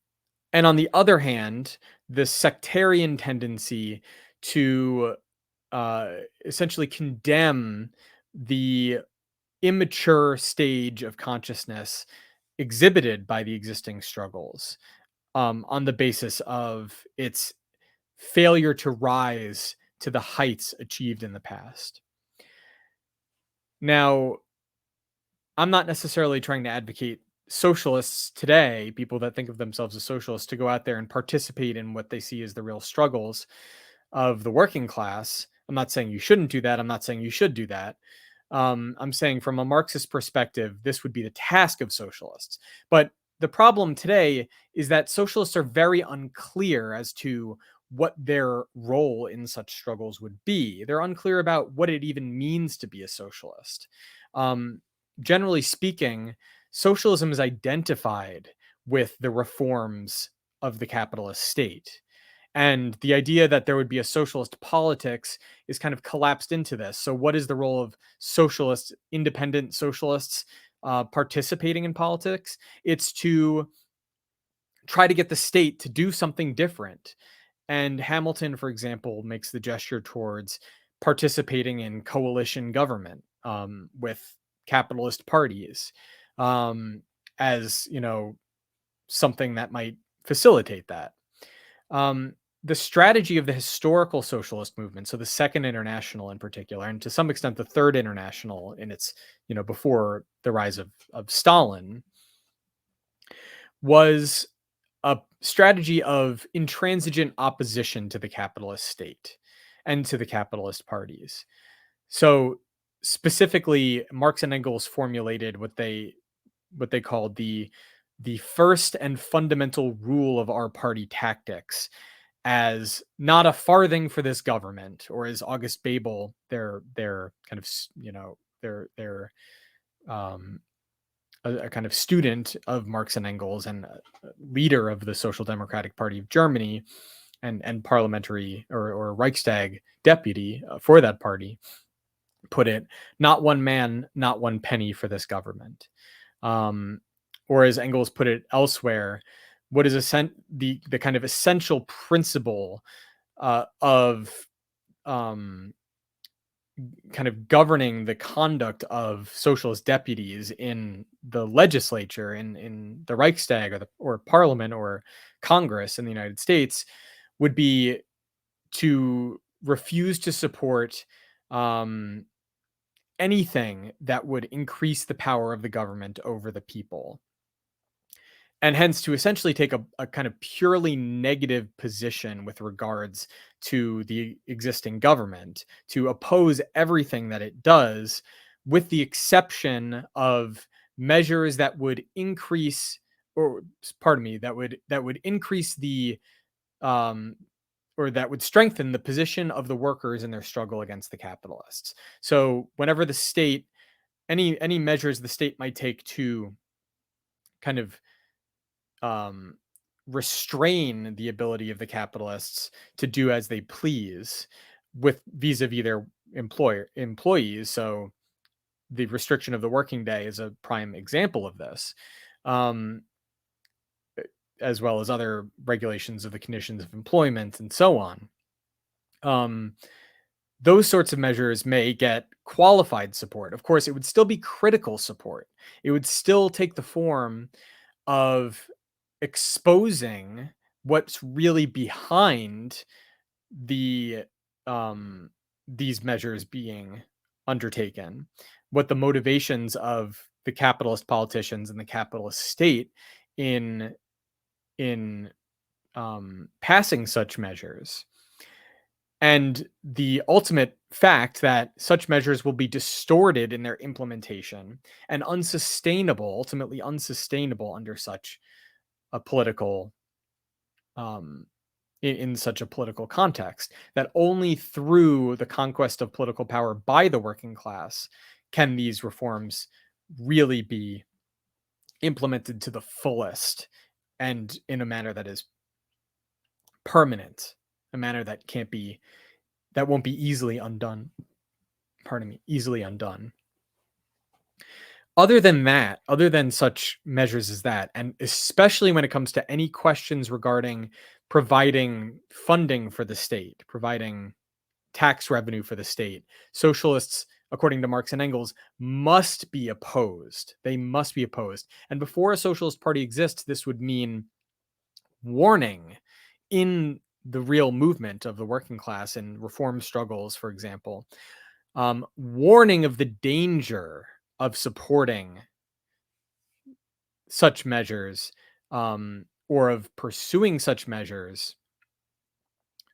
and on the other hand, the sectarian tendency to essentially condemn the immature stage of consciousness exhibited by the existing struggles, on the basis of its failure to rise to the heights achieved in the past. Now, I'm not necessarily trying to advocate socialists today, people that think of themselves as socialists, to go out there and participate in what they see as the real struggles of the working class. I'm not saying you shouldn't do that. I'm not saying you should do that. I'm saying from a Marxist perspective, this would be the task of socialists. But the problem today is that socialists are very unclear as to what their role in such struggles would be. They're unclear about what it even means to be a socialist. Um, Generally speaking, socialism is identified with the reforms of the capitalist state. And the idea that there would be a socialist politics is kind of collapsed into this. So, what is the role of socialists, independent socialists, participating in politics? It's to try to get the state to do something different. And Hamilton, for example, makes the gesture towards participating in coalition government, with capitalist parties, um, as something that might facilitate that. Um, the strategy of the historical socialist movement, so the Second International in particular, and to some extent the Third International in its, before the rise of Stalin, was a strategy of intransigent opposition to the capitalist state and to the capitalist parties. So specifically, Marx and Engels formulated what they called the first and fundamental rule of our party tactics as not a farthing for this government, or as August Bebel, their kind of their um, a kind of student of Marx and Engels and a leader of the Social Democratic Party of Germany, and parliamentary or Reichstag deputy for that party, put it, not one man, not one penny for this government. Um, or as Engels put it elsewhere, what is the kind of essential principle of um, kind of governing the conduct of socialist deputies in the legislature, in the Reichstag, or Parliament, or Congress in the United States, would be to refuse to support um, anything that would increase the power of the government over the people, and hence to essentially take a kind of purely negative position with regards to the existing government, to oppose everything that it does, with the exception of measures that would increase, or pardon me, that would increase the um or that would strengthen the position of the workers in their struggle against the capitalists. So whenever the state, any measures the state might take to kind of um, restrain the ability of the capitalists to do as they please with vis-a-vis their employees. So the restriction of the working day is a prime example of this, um, as well as other regulations of the conditions of employment and so on. Um, those sorts of measures may get qualified support. Of course, it would still be critical support. It would still take the form of exposing what's really behind the these measures being undertaken, what the motivations of the capitalist politicians and the capitalist state in in passing such measures, and the ultimate fact that such measures will be distorted in their implementation and unsustainable, ultimately unsustainable under such a political um, in such a political context, that only through the conquest of political power by the working class can these reforms really be implemented to the fullest, and in a manner that is permanent, a manner that won't be easily undone. Pardon me, easily undone. Other than that, other than such measures as that, and especially when it comes to any questions regarding providing funding for the state, providing tax revenue for the state, socialists according to Marx and Engels, must be opposed. They must be opposed. And before a socialist party exists, this would mean warning in the real movement of the working class and reform struggles, for example, warning of the danger of supporting such measures, or of pursuing such measures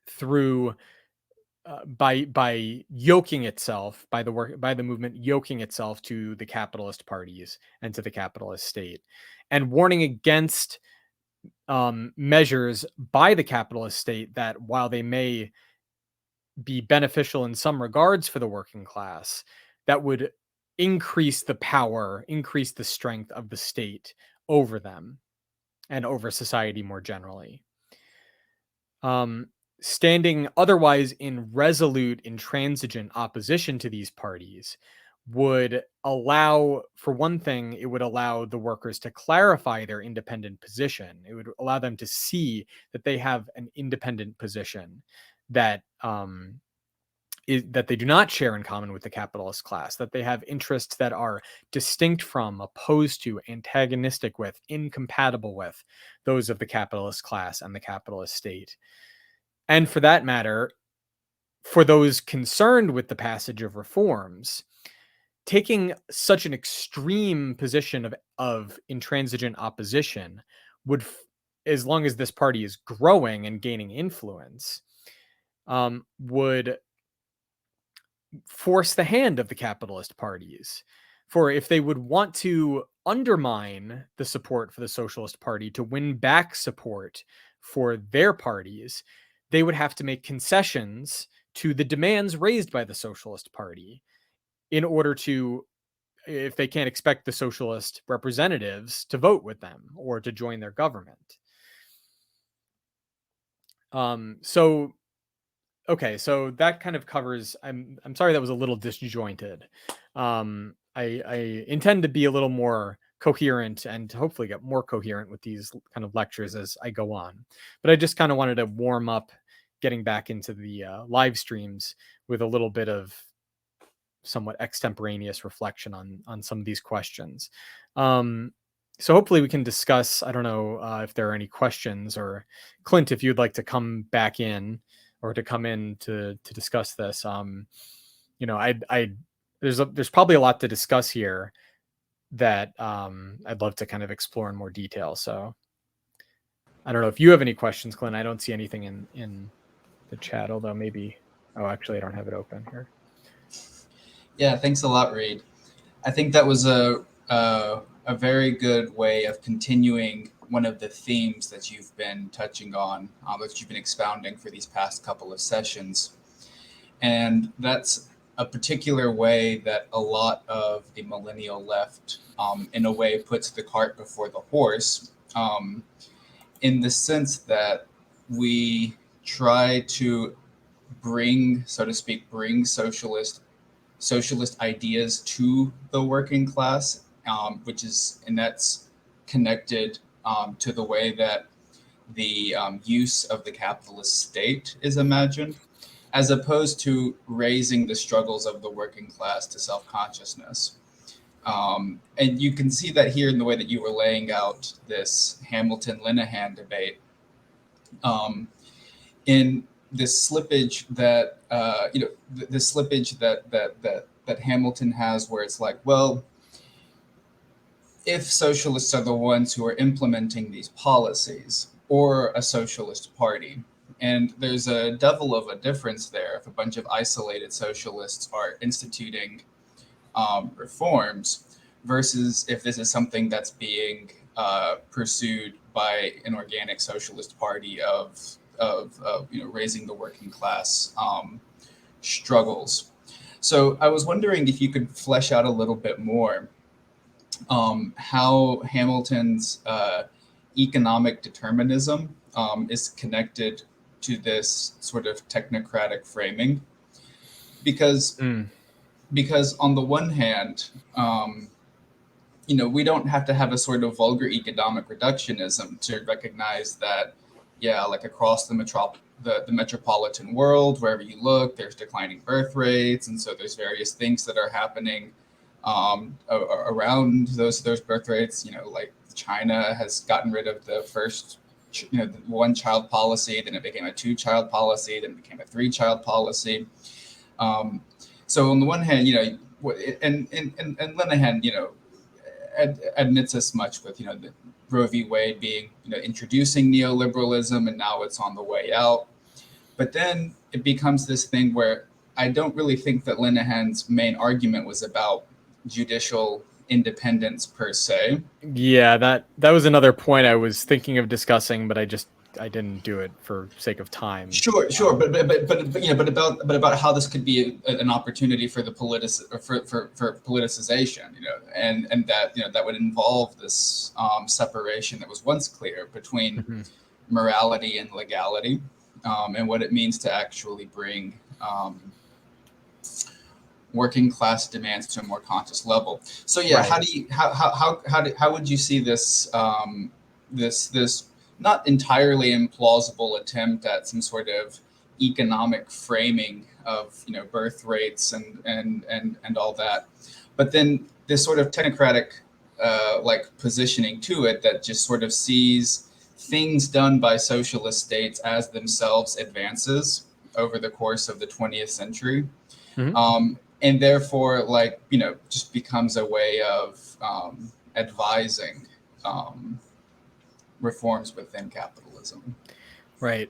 through by yoking itself, by the movement yoking itself to the capitalist parties and to the capitalist state, and warning against measures by the capitalist state that, while they may be beneficial in some regards for the working class, that would increase the power, increase the strength of the state over them and over society more generally. Standing otherwise in resolute, intransigent opposition to these parties would allow, for one thing, it would allow the workers to clarify their independent position. It would allow them to see that they have an independent position that that they do not share in common with the capitalist class, that they have interests that are distinct from, opposed to, antagonistic with, incompatible with those of the capitalist class and the capitalist state. And for that matter, for those concerned with the passage of reforms, taking such an extreme position of intransigent opposition would, as long as this party is growing and gaining influence, would force the hand of the capitalist parties. For if they would want to undermine the support for the Socialist Party to win back support for their parties, they would have to make concessions to the demands raised by the Socialist Party in order to, if they can't expect the socialist representatives to vote with them or to join their government. So okay, so that kind of covers. I'm sorry that was a little disjointed. I intend to be a little more coherent and to hopefully get more coherent with these kind of lectures as I go on. But I just kind of wanted to warm up, getting back into the live streams with a little bit of somewhat extemporaneous reflection on some of these questions. So hopefully we can discuss. I don't know if there are any questions, or Clint, if you'd like to come back in or to come in to discuss this. I there's probably a lot to discuss here that I'd love to kind of explore in more detail. So I don't know if you have any questions, Clint. I don't see anything in the chat, although maybe. Oh, actually, I don't have it open here. Yeah, thanks a lot, Reed. I think that was a very good way of continuing one of the themes that you've been touching on, that you've been expounding for these past couple of sessions. And that's a particular way that a lot of the millennial left, in a way, puts the cart before the horse, in the sense that we try to bring, so to speak, socialist ideas to the working class, and that's connected to the way that the use of the capitalist state is imagined, as opposed to raising the struggles of the working class to self-consciousness. And you can see that here in the way that you were laying out this Hamilton-Linehan debate. In this slippage that the slippage that Hamilton has, where it's like, well, if socialists are the ones who are implementing these policies, or a socialist party, and there's a devil of a difference there if a bunch of isolated socialists are instituting reforms, versus if this is something that's being pursued by an organic socialist party of raising the working class struggles. So I was wondering if you could flesh out a little bit more how Hamilton's economic determinism is connected to this sort of technocratic framing, because on the one hand, we don't have to have a sort of vulgar economic reductionism to recognize that yeah, like across the metropolitan world, wherever you look, there's declining birth rates, and so there's various things that are happening around those birth rates. You know, like China has gotten rid of the first, the one child policy, then it became a two-child policy, then it became a three-child policy. Um, so on the one hand, and Linehan, admits as much with the Roe v. Wade being introducing neoliberalism, and now it's on the way out. But then it becomes this thing where I don't really think that Linehan's main argument was about judicial independence per se. Yeah, that was another point I was thinking of discussing, but I didn't do it for sake of time. Sure, but about how this could be an opportunity for the for politicization, and that that would involve this separation that was once clear between Mhm. morality and legality, and what it means to actually bring working class demands to a more conscious level. So yeah, Right. how would you see this this not entirely implausible attempt at some sort of economic framing of birth rates and all that, but then this sort of technocratic like positioning to it that just sort of sees things done by socialist states as themselves advances over the course of the 20th century, Mhm. and therefore just becomes a way of advising reforms within capitalism. Right.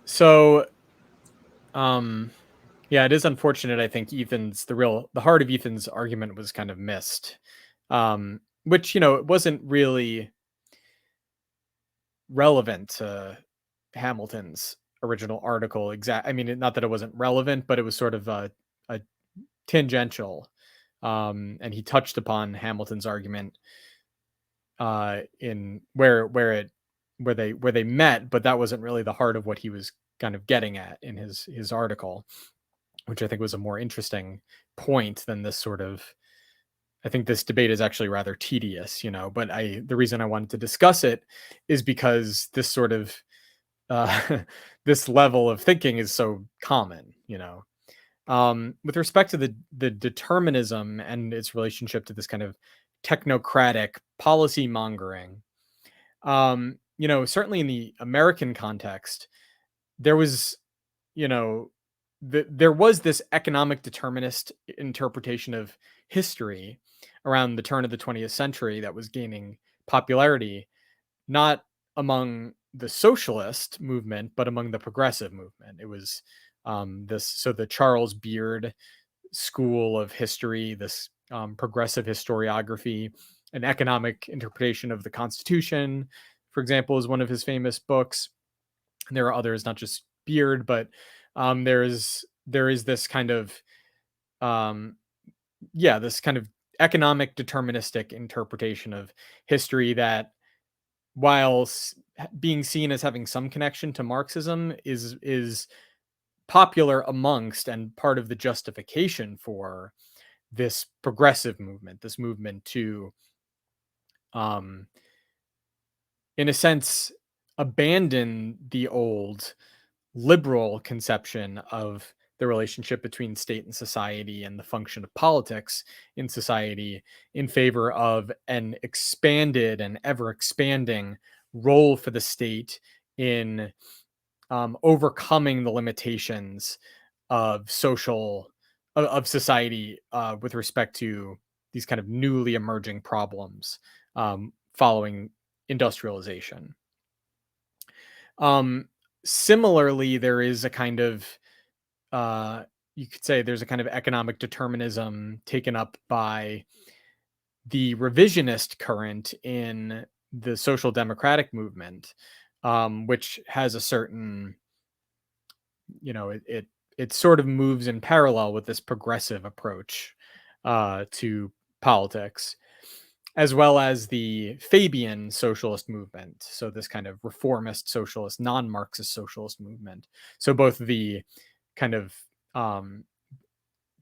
So, um, yeah, it is unfortunate. I think the heart of Ethan's argument was kind of missed, which it wasn't really relevant to Hamilton's original article. Exact. I mean, not that it wasn't relevant, but it was sort of a tangential, and he touched upon Hamilton's argument in where they met, but that wasn't really the heart of what he was kind of getting at in his article, which I think was a more interesting point than this sort of. I think this debate is actually rather tedious, but the reason I wanted to discuss it is because this sort of this level of thinking is so common. With respect to the determinism and its relationship to this kind of technocratic policy mongering, certainly in the American context, there was, you know, there was this economic determinist interpretation of history around the turn of the 20th century that was gaining popularity, not among the socialist movement, but among the progressive movement. It was the Charles Beard school of history, this progressive historiography, an economic interpretation of the Constitution, for example, is one of his famous books. And there are others, not just Beard, but there is this kind of um, this kind of economic deterministic interpretation of history that, while being seen as having some connection to Marxism, is popular amongst and part of the justification for this progressive movement, this movement to, um, in a sense, abandon the old liberal conception of the relationship between state and society and the function of politics in society in favor of an expanded and ever expanding role for the state in overcoming the limitations of society with respect to these kind of newly emerging problems following industrialization. Um, Similarly, there is a kind of you could say there's a kind of economic determinism taken up by the revisionist current in the social democratic movement, which has a certain, it sort of moves in parallel with this progressive approach to politics, as well as the Fabian socialist movement. So this kind of reformist socialist, non-Marxist socialist movement. So kind of um,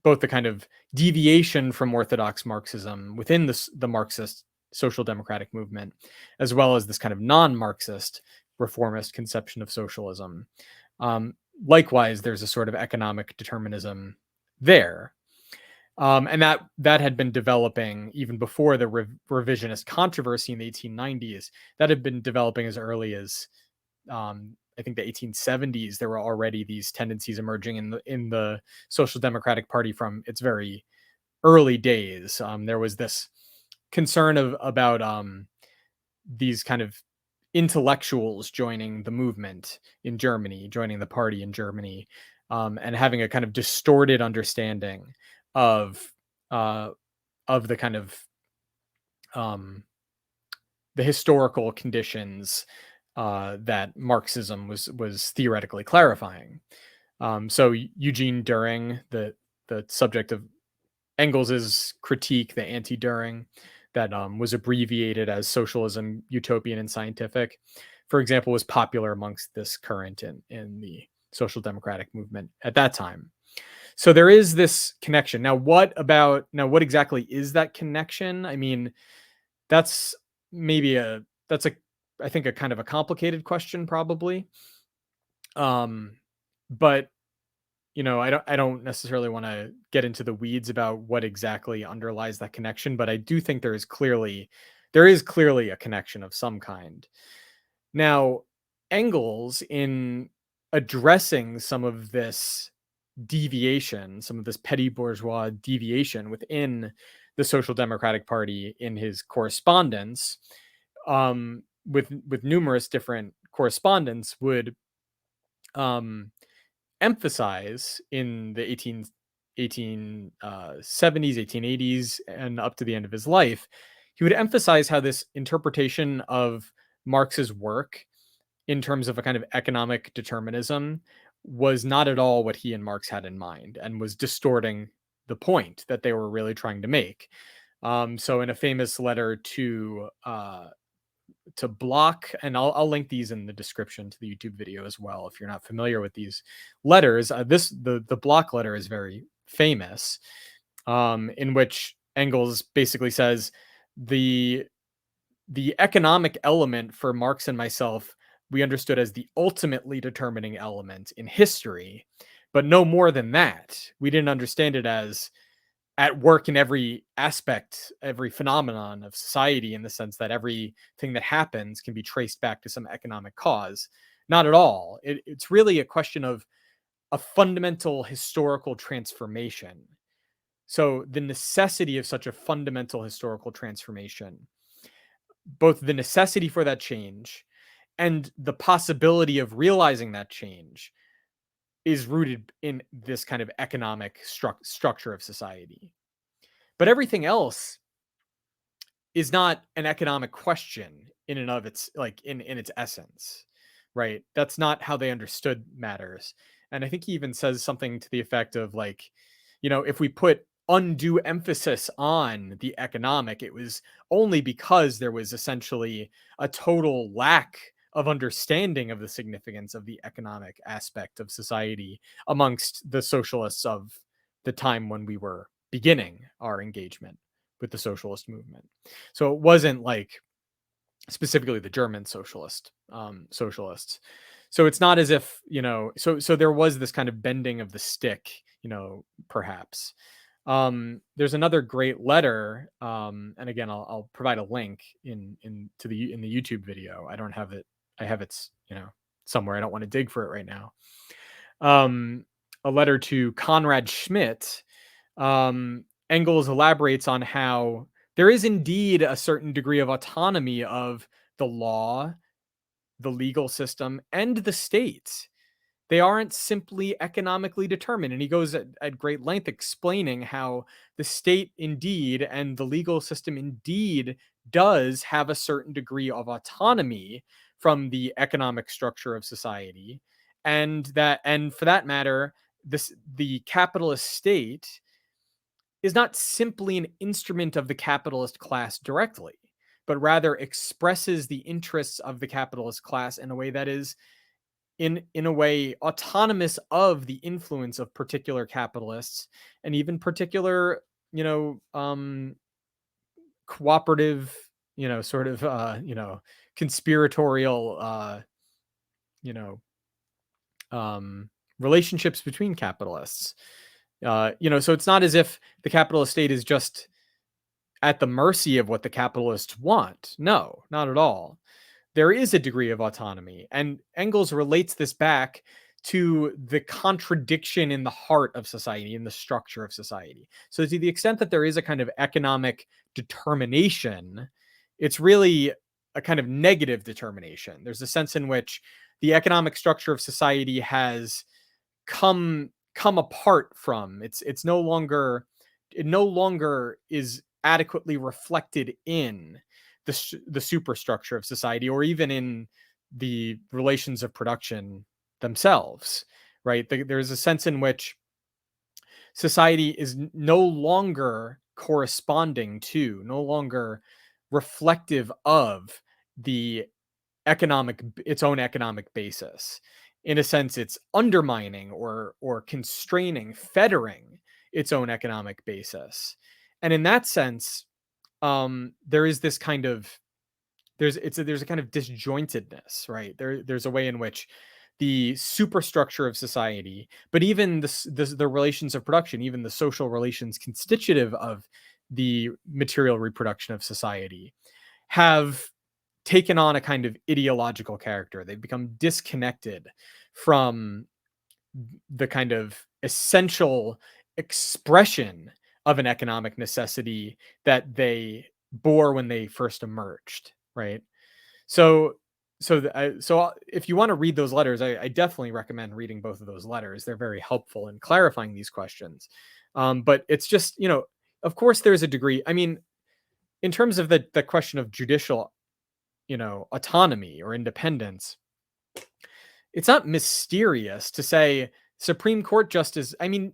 both the kind of deviation from orthodox Marxism within the Marxist social democratic movement, as well as this kind of non-Marxist reformist conception of socialism. Likewise, there's a sort of economic determinism there. And that had been developing even before the revisionist controversy in the 1890s. That had been developing as early as I think the 1870s. There were already these tendencies emerging in the Social Democratic Party from its very early days. There was this concern about these kind of intellectuals joining the movement in Germany, joining the party in Germany, and having a kind of distorted understanding of uh, the kind of um, the historical conditions that Marxism was theoretically clarifying. So Eugene Düring, the subject of Engels's critique, the anti-Düring, that was abbreviated as Socialism, Utopian, and Scientific, for example, was popular amongst this current in the social democratic movement at that time. So there is this connection. Now, what exactly is that connection? I mean, that's maybe that's a I think a kind of a complicated question, probably. Um, but I don't necessarily want to get into the weeds about what exactly underlies that connection, but I do think there is clearly a connection of some kind. Now, Engels, in addressing some of this deviation, some of this petty bourgeois deviation within the Social Democratic Party in his correspondence, with numerous different correspondents, would um, emphasize in the 1870s, 1880s, and up to the end of his life, he would emphasize how this interpretation of Marx's work in terms of a kind of economic determinism was not at all what he and Marx had in mind, and was distorting the point that they were really trying to make. So in a famous letter to Block, and I'll link these in the description to the YouTube video as well if you're not familiar with these letters. The Block letter is very famous, in which Engels basically says the the economic element for Marx and myself we understood as the ultimately determining element in history, but no more than that. We didn't understand it as at work in every aspect, every phenomenon of society, in the sense that everything that happens can be traced back to some economic cause. Not at all. It's really a question of a fundamental historical transformation. So, the necessity of such a fundamental historical transformation, both the necessity for that change and the possibility of realizing that change, is rooted in this kind of economic structure of society. But everything else is not an economic question in and of its in its essence, right? That's not how they understood matters. And I think he even says something to the effect of if we put undue emphasis on the economic, it was only because there was essentially a total lack of understanding of the significance of the economic aspect of society amongst the socialists of the time when we were beginning our engagement with the socialist movement. So it wasn't like specifically the German socialists. So it's not as if So there was this kind of bending of the stick, perhaps. There's another great letter, and again, I'll provide a link in the YouTube video. I don't have it. I have it, somewhere. I don't want to dig for it right now. A letter to Conrad Schmidt. Engels elaborates on how there is indeed a certain degree of autonomy of the law, the legal system, and the state. They aren't simply economically determined. And he goes at great length explaining how the state indeed and the legal system indeed does have a certain degree of autonomy from the economic structure of society. And for that matter, the capitalist state is not simply an instrument of the capitalist class directly, but rather expresses the interests of the capitalist class in a way that is in a way autonomous of the influence of particular capitalists, and even particular cooperative, sort of conspiratorial you know, relationships between capitalists. So it's not as if the capitalist state is just at the mercy of what the capitalists want. No, not at all. There is a degree of autonomy. And Engels relates this back to the contradiction in the heart of society, in the structure of society. So, to the extent that there is a kind of economic determination, it's really a kind of negative determination. There's a sense in which the economic structure of society has come apart from it's no longer it no longer is adequately reflected in the superstructure of society, or even in the relations of production themselves, right? There's a sense in which society is no longer corresponding to, no longer reflective of the its own economic basis. In a sense, it's undermining or constraining, fettering its own economic basis. And in that sense, there is this kind of there's a kind of disjointedness, right? There's a way in which the superstructure of society, but even the relations of production, even the social relations constitutive of the material reproduction of society, have taken on a kind of ideological character. They've become disconnected from the kind of essential expression of an economic necessity that they bore when they first emerged, right? So, if you want to read those letters, I definitely recommend reading both of those letters. They're very helpful in clarifying these questions. But it's just, of course, there's a degree. I mean, in terms of the question of judicial, autonomy or independence, it's not mysterious to say Supreme Court justice. I mean,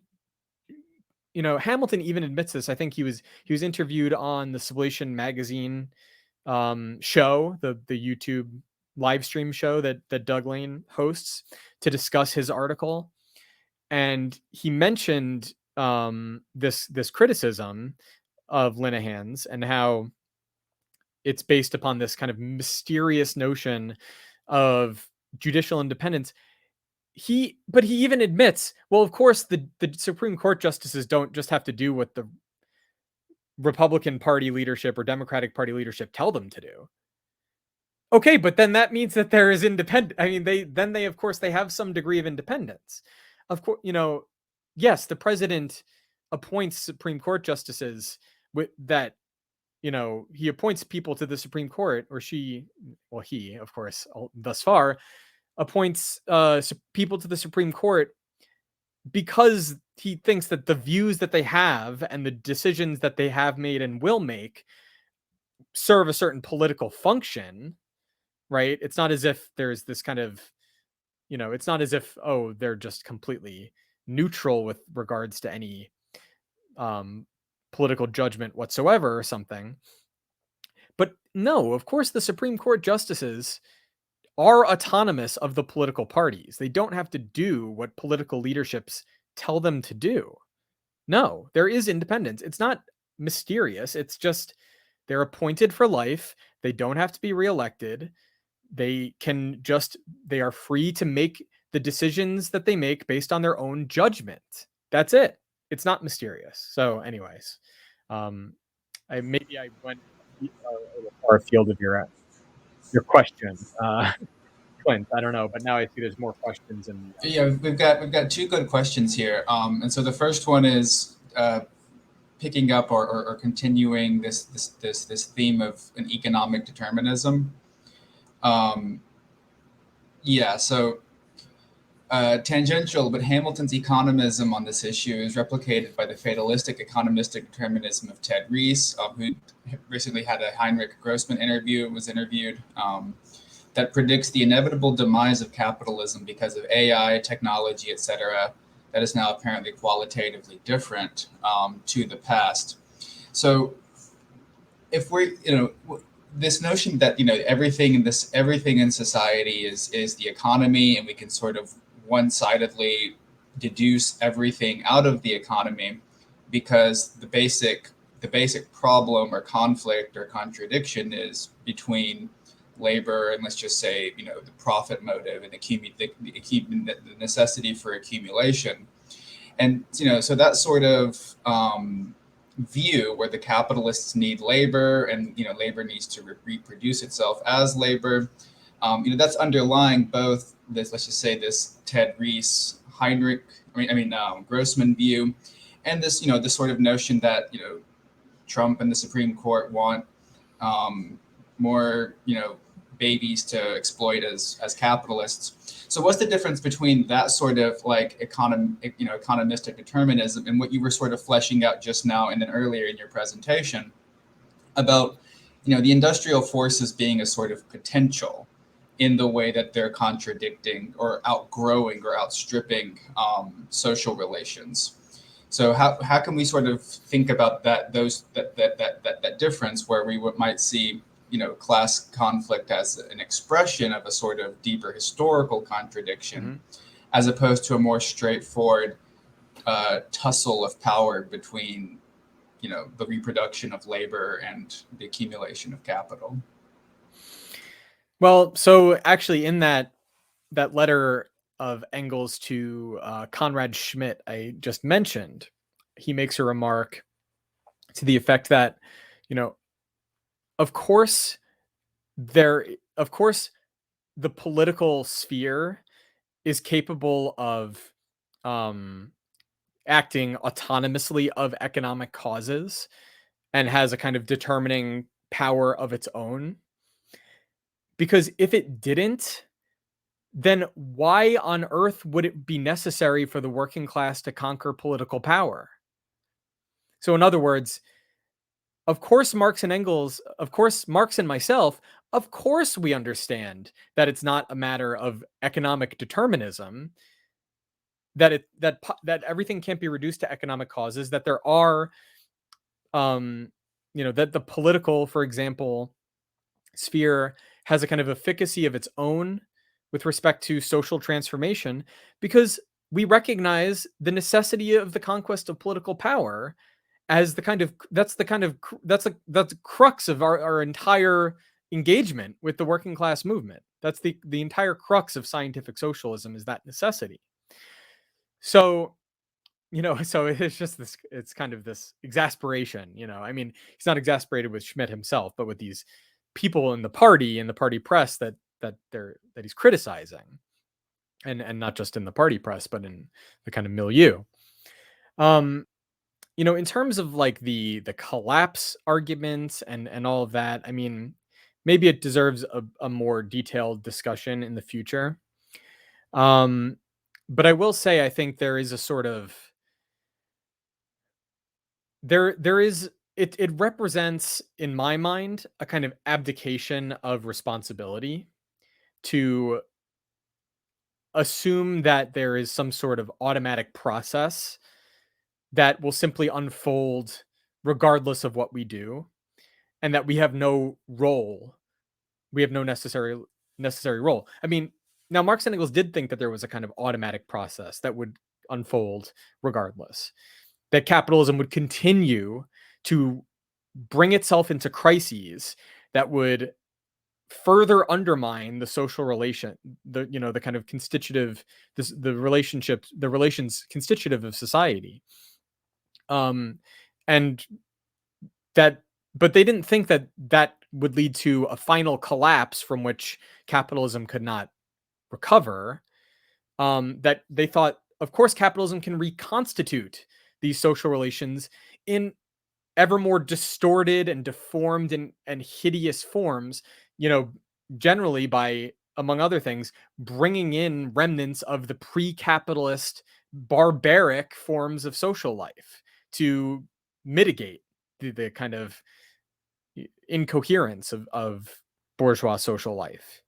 Hamilton even admits this. I think he was interviewed on the Civilization magazine show, the YouTube live stream show that Doug Lane hosts, to discuss his article, and he mentioned this criticism of Linehan's and how it's based upon this kind of mysterious notion of judicial independence. But he even admits, well, of course, the Supreme Court justices don't just have to do what the Republican Party leadership or Democratic Party leadership tell them to do. Okay, but then that means that there is independent. I mean, they of course they have some degree of independence. Of course, yes, the president appoints Supreme Court justices with that. He appoints people to the Supreme Court, or he, of course, thus far appoints people to the Supreme Court because he thinks that the views that they have and the decisions that they have made and will make serve a certain political function, right? It's not as if there's this kind of, it's not as if, oh, they're just completely neutral with regards to any political judgment whatsoever or something. But no, of course, the Supreme Court justices are autonomous of the political parties. They don't have to do what political leaderships tell them to do. No, there is independence. It's not mysterious. It's just they're appointed for life. They don't have to be reelected. They are free to make the decisions that they make based on their own judgment. That's it. It's not mysterious. So, anyways, maybe I went a little far afield of your question, Clint. I don't know, but now I see there's more questions. And Yeah, we've got two good questions here. And so the first one is picking up or continuing this theme of an economic determinism. So tangential, but Hamilton's economism on this issue is replicated by the fatalistic economistic determinism of Ted Rees, who recently had a Heinrich Grossman interviewed, that predicts the inevitable demise of capitalism because of AI, technology, etc., that is now apparently qualitatively different to the past. So if we're, this notion that, everything in society is the economy, and we can sort of one-sidedly deduce everything out of the economy because the basic problem or conflict or contradiction is between labor and let's just say the profit motive and the necessity for accumulation. And so that sort of view where the capitalists need labor and labor needs to reproduce itself as labor, that's underlying both this, let's just say, this Ted Rees Heinrich Grossman view, and this sort of notion that Trump and the Supreme Court want more babies to exploit as capitalists. So what's the difference between that sort of like economistic determinism and what you were sort of fleshing out just now and then earlier in your presentation about the industrial forces being a sort of potential in the way that they're contradicting or outgrowing or outstripping social relations? So how can we sort of think about that difference where we might see class conflict as an expression of a sort of deeper historical contradiction, as opposed to a more straightforward tussle of power between the reproduction of labor and the accumulation of capital? Well, so actually in that letter of Engels to Conrad Schmidt I just mentioned, he makes a remark to the effect that, of course, the political sphere is capable of acting autonomously of economic causes and has a kind of determining power of its own. Because if it didn't, then why on earth would it be necessary for the working class to conquer political power? So in other words, of course, Marx and Engels, of course, Marx and myself, of course, we understand that it's not a matter of economic determinism, that everything can't be reduced to economic causes, that there are, that the political, for example, sphere has a kind of efficacy of its own with respect to social transformation, because we recognize the necessity of the conquest of political power as that's the crux of our entire engagement with the working class movement. That's the entire crux of scientific socialism, is that necessity. So so it's just this, it's kind of this exasperation, he's not exasperated with Schmidt himself, but with these people in the party press that he's criticizing, and not just in the party press, but in the kind of milieu. In terms of like the collapse arguments and all of that, maybe it deserves a more detailed discussion in the future. But I will say, I think there is a sort of there is it represents, in my mind, a kind of abdication of responsibility to assume that there is some sort of automatic process that will simply unfold regardless of what we do, and that we have no role. We have no necessary role. Now Marx and Engels did think that there was a kind of automatic process that would unfold regardless, that capitalism would continue to bring itself into crises that would further undermine the social relation, the kind of constitutive, the relations constitutive of society. And that, but they didn't think that would lead to a final collapse from which capitalism could not recover. That they thought, of course, capitalism can reconstitute these social relations in ever more distorted and deformed and hideous forms, generally by, among other things, bringing in remnants of the pre-capitalist barbaric forms of social life to mitigate the kind of incoherence of bourgeois social life.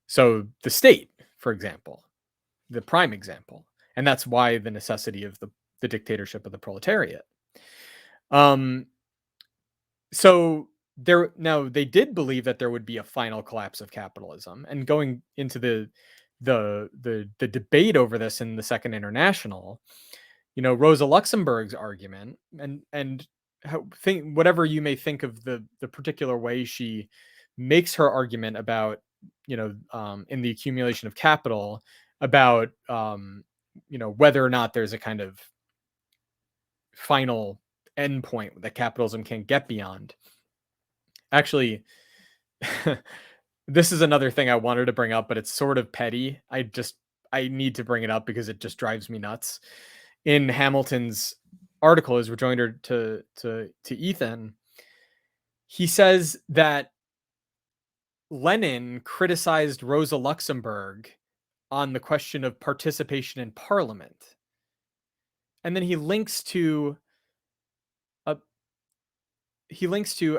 So the state, for example, the prime example, and that's why the necessity of the dictatorship of the proletariat. So they did believe that there would be a final collapse of capitalism, and going into the debate over this in the Second International, Rosa Luxemburg's argument, and whatever you may think of the particular way she makes her argument about, in the accumulation of capital, about, whether or not there's a kind of final endpoint that capitalism can get beyond. Actually, this is another thing I wanted to bring up, but it's sort of petty. I need to bring it up because it just drives me nuts. In Hamilton's article, his rejoinder to Ethan, he says that Lenin criticized Rosa Luxemburg on the question of participation in parliament. And then he links to I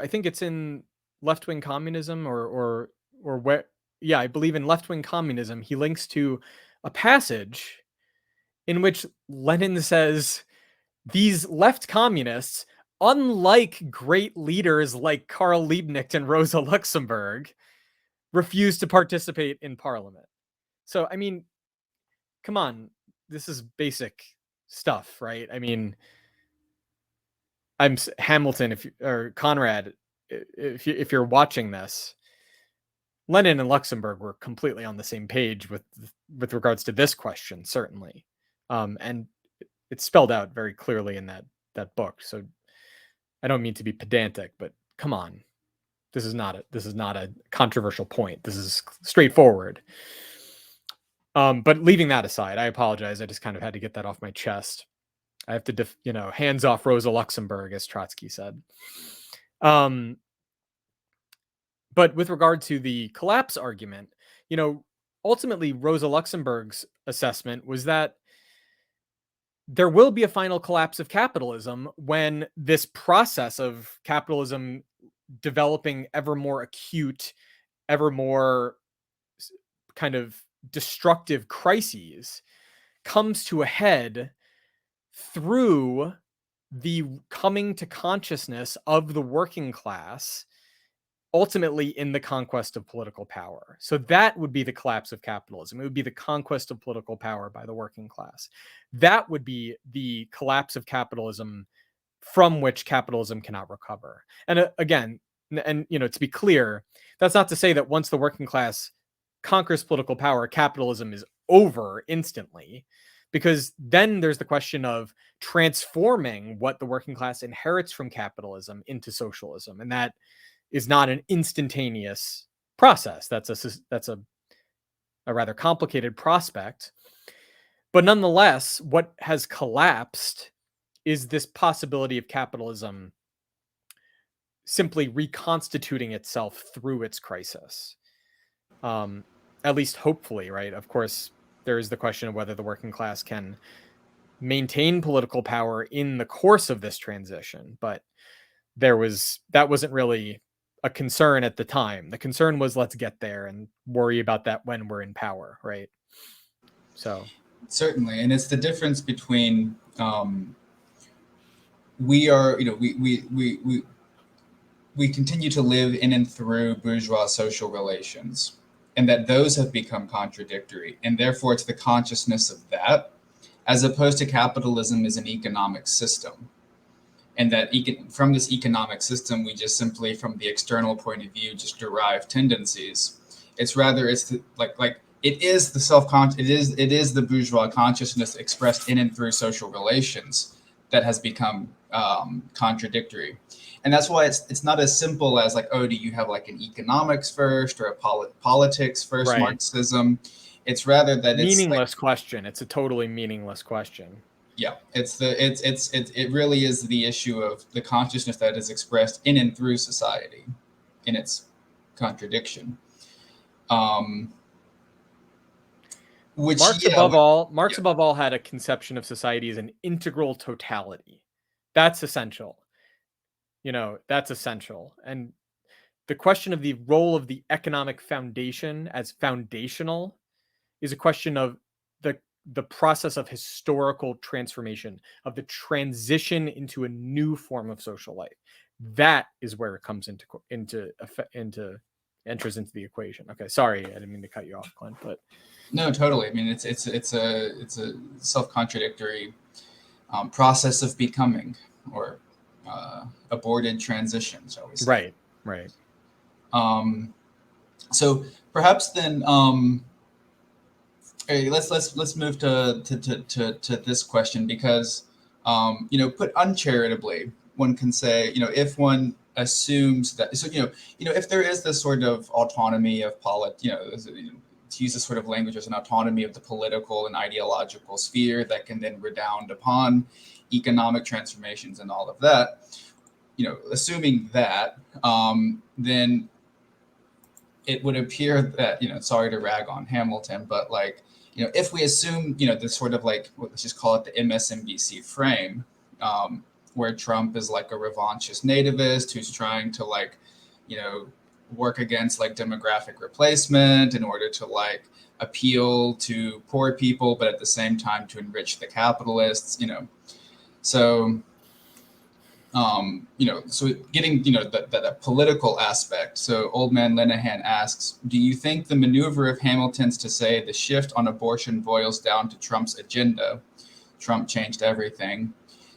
think it's in left-wing communism or where, yeah, I believe in left-wing communism, he links to a passage in which Lenin says these left communists, unlike great leaders like Karl Liebknecht and Rosa Luxemburg, refuse to participate in parliament. So, I mean, come on, this is basic stuff, right? I mean, Hamilton, or Conrad, if you're watching this, Lenin and Luxemburg were completely on the same page with regards to this question, certainly, and it's spelled out very clearly in that book. So I don't mean to be pedantic, but come on, this is not a controversial point. This is straightforward. But leaving that aside, I apologize. I just kind of had to get that off my chest. I have to, hands off Rosa Luxemburg, as Trotsky said. But with regard to the collapse argument, ultimately Rosa Luxemburg's assessment was that there will be a final collapse of capitalism when this process of capitalism developing ever more acute, ever more kind of destructive crises comes to a head through the coming to consciousness of the working class, ultimately in the conquest of political power. So that would be the collapse of capitalism. It would be the conquest of political power by the working class. That would be the collapse of capitalism from which capitalism cannot recover. And again, and to be clear, that's not to say that once the working class conquers political power, capitalism is over instantly, because then there's the question of transforming what the working class inherits from capitalism into socialism, and that is not an instantaneous process. That's a rather complicated prospect. But nonetheless, what has collapsed is this possibility of capitalism simply reconstituting itself through its crisis. At least hopefully, right? Of course, there is the question of whether the working class can maintain political power in the course of this transition, but that wasn't really a concern at the time. The concern was, let's get there and worry about that when we're in power, right? So certainly, and it's the difference between we are, we continue to live in and through bourgeois social relations, and that those have become contradictory, and therefore it's the consciousness of that, as opposed to capitalism as an economic system. And that from this economic system, we just simply, from the external point of view, just derive tendencies. It's rather, it is the it is the bourgeois consciousness expressed in and through social relations that has become contradictory. And that's why it's not as simple as like, oh, do you have like an economics first or a politics first, right. Marxism? It's rather that it's meaningless question. It's a totally meaningless question. Yeah, it really is the issue of the consciousness that is expressed in and through society, in its contradiction. Marx above all had a conception of society as an integral totality. That's essential. That's essential. And the question of the role of the economic foundation as foundational is a question of the process of historical transformation, of the transition into a new form of social life. That is where it comes enters into the equation. Okay, sorry, I didn't mean to cut you off, Glenn, but no, totally. I mean, it's a self-contradictory process of becoming, or aborted transition, shall we say? Right. Um, so perhaps then, hey, let's move to this question because, put uncharitably, one can say, if one assumes that, so if there is this sort of autonomy of to use this sort of language as an autonomy of the political and ideological sphere that can then redound upon economic transformations and all of that, assuming that, then it would appear that, sorry to rag on Hamilton, but like, if we assume, this sort of like, let's just call it the MSNBC frame, where Trump is like a revanchist nativist who's trying to like, you know, work against like demographic replacement in order to like appeal to poor people, but at the same time to enrich the capitalists, So so getting, that political aspect. So Old Man Lenahan asks, do you think the maneuver of Hamilton's to say the shift on abortion boils down to Trump's agenda? Trump changed everything.